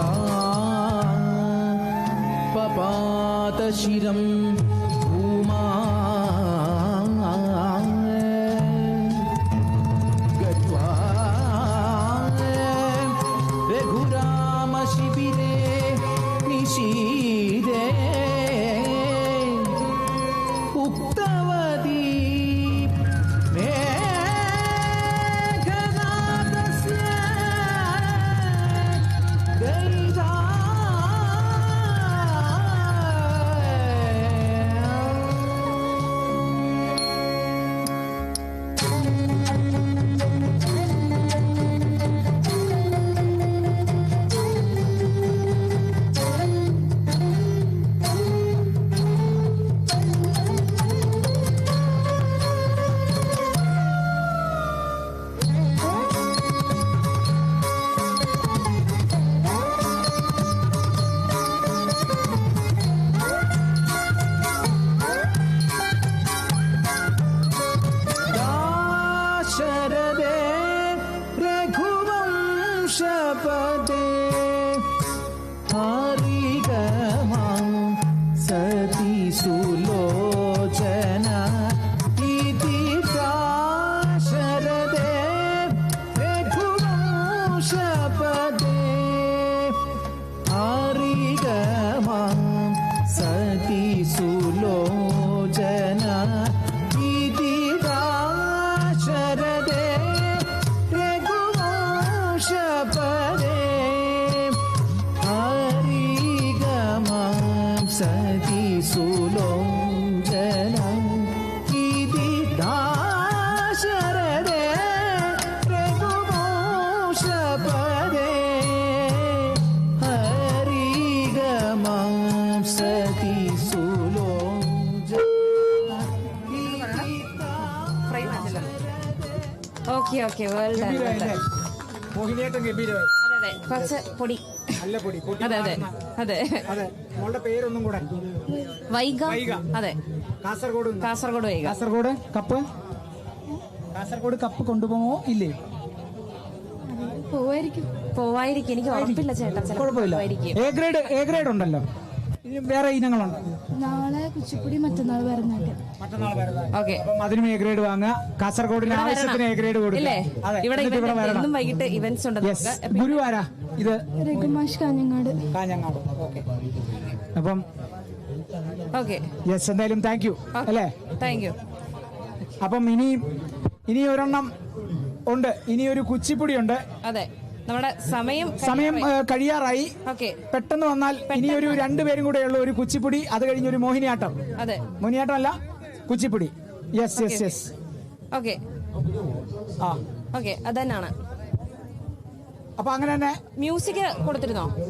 പപാതശിരം ഭൂമാ ഗത്വാ രഘുരാമശിബിരേ നിശീരേ ഉക്തവതി മേഘനാദസ്യ ഗൈരാ സതി സുലോചന ഓക്കെ വേൾഡ് മോഹിനിയാട്ടം ഗംഭീരമായി. അതെ അതെ കുറച്ച് പൊടി നല്ല പൊടി. അതെ അതെ അതെ അതെ. മോളുടെ പേരൊന്നും കൂടെ. വൈഗ. അതെ കാസർഗോഡ്. കാസർഗോഡ് വൈഗ. കാസർഗോഡ് കപ്പ്. കാസർഗോഡ് കപ്പ് കൊണ്ടുപോകുമോ ഇല്ലേ? പോവായിരിക്കും എനിക്ക് ഉറപ്പില്ല ചേട്ടാ. കുഴപ്പമില്ല. എ ഗ്രേഡ് ഉണ്ടല്ലോ. ഇനി വേറെ ഇനങ്ങളുണ്ട്. നാളെ കുച്ചിപ്പുടി, മറ്റന്നാൾ ഭരതനാട്യം. ഓക്കെ. അപ്പം അതിനും എ ഗ്രേഡ് വാങ്ങുക. കാസർഗോഡിന് ആവശ്യത്തിന് എ ഗ്രേഡ് കൊടുക്കുക. അതെ. ഇവിടെ വരണം. എന്നും വൈകിട്ട് ഇവന്റ്സ് ഉണ്ട്. ഗുരുവാരാ ഇത്? രഘുമാഷ് കാഞ്ഞങ്ങാട്. ഓക്കെ. അപ്പം ഓക്കെ. യെസ്, എന്തായാലും താങ്ക് യു അല്ലേ? Thank you. അപ്പം ഇനി ഒരെണ്ണം ഉണ്ട്. ഇനി ഒരു കുച്ചിപ്പുടി ഉണ്ട്. അതെ, നമ്മുടെ സമയം കഴിയാറായി. പെട്ടെന്ന് വന്നാൽ ഇനി ഒരു 2 പേരും കൂടെ ഉള്ള ഒരു കുച്ചിപ്പുടി, അത് കഴിഞ്ഞ് ഒരു മോഹിനിയാട്ടം. അതെ, മോഹിനിയാട്ടം അല്ല, Kuchipudi. Yes yes yes. Okay. Okay, അതന്നാണ്. അപ്പൊ അങ്ങനെ തന്നെ മ്യൂസിക് കൊടുത്തിരുന്നോ?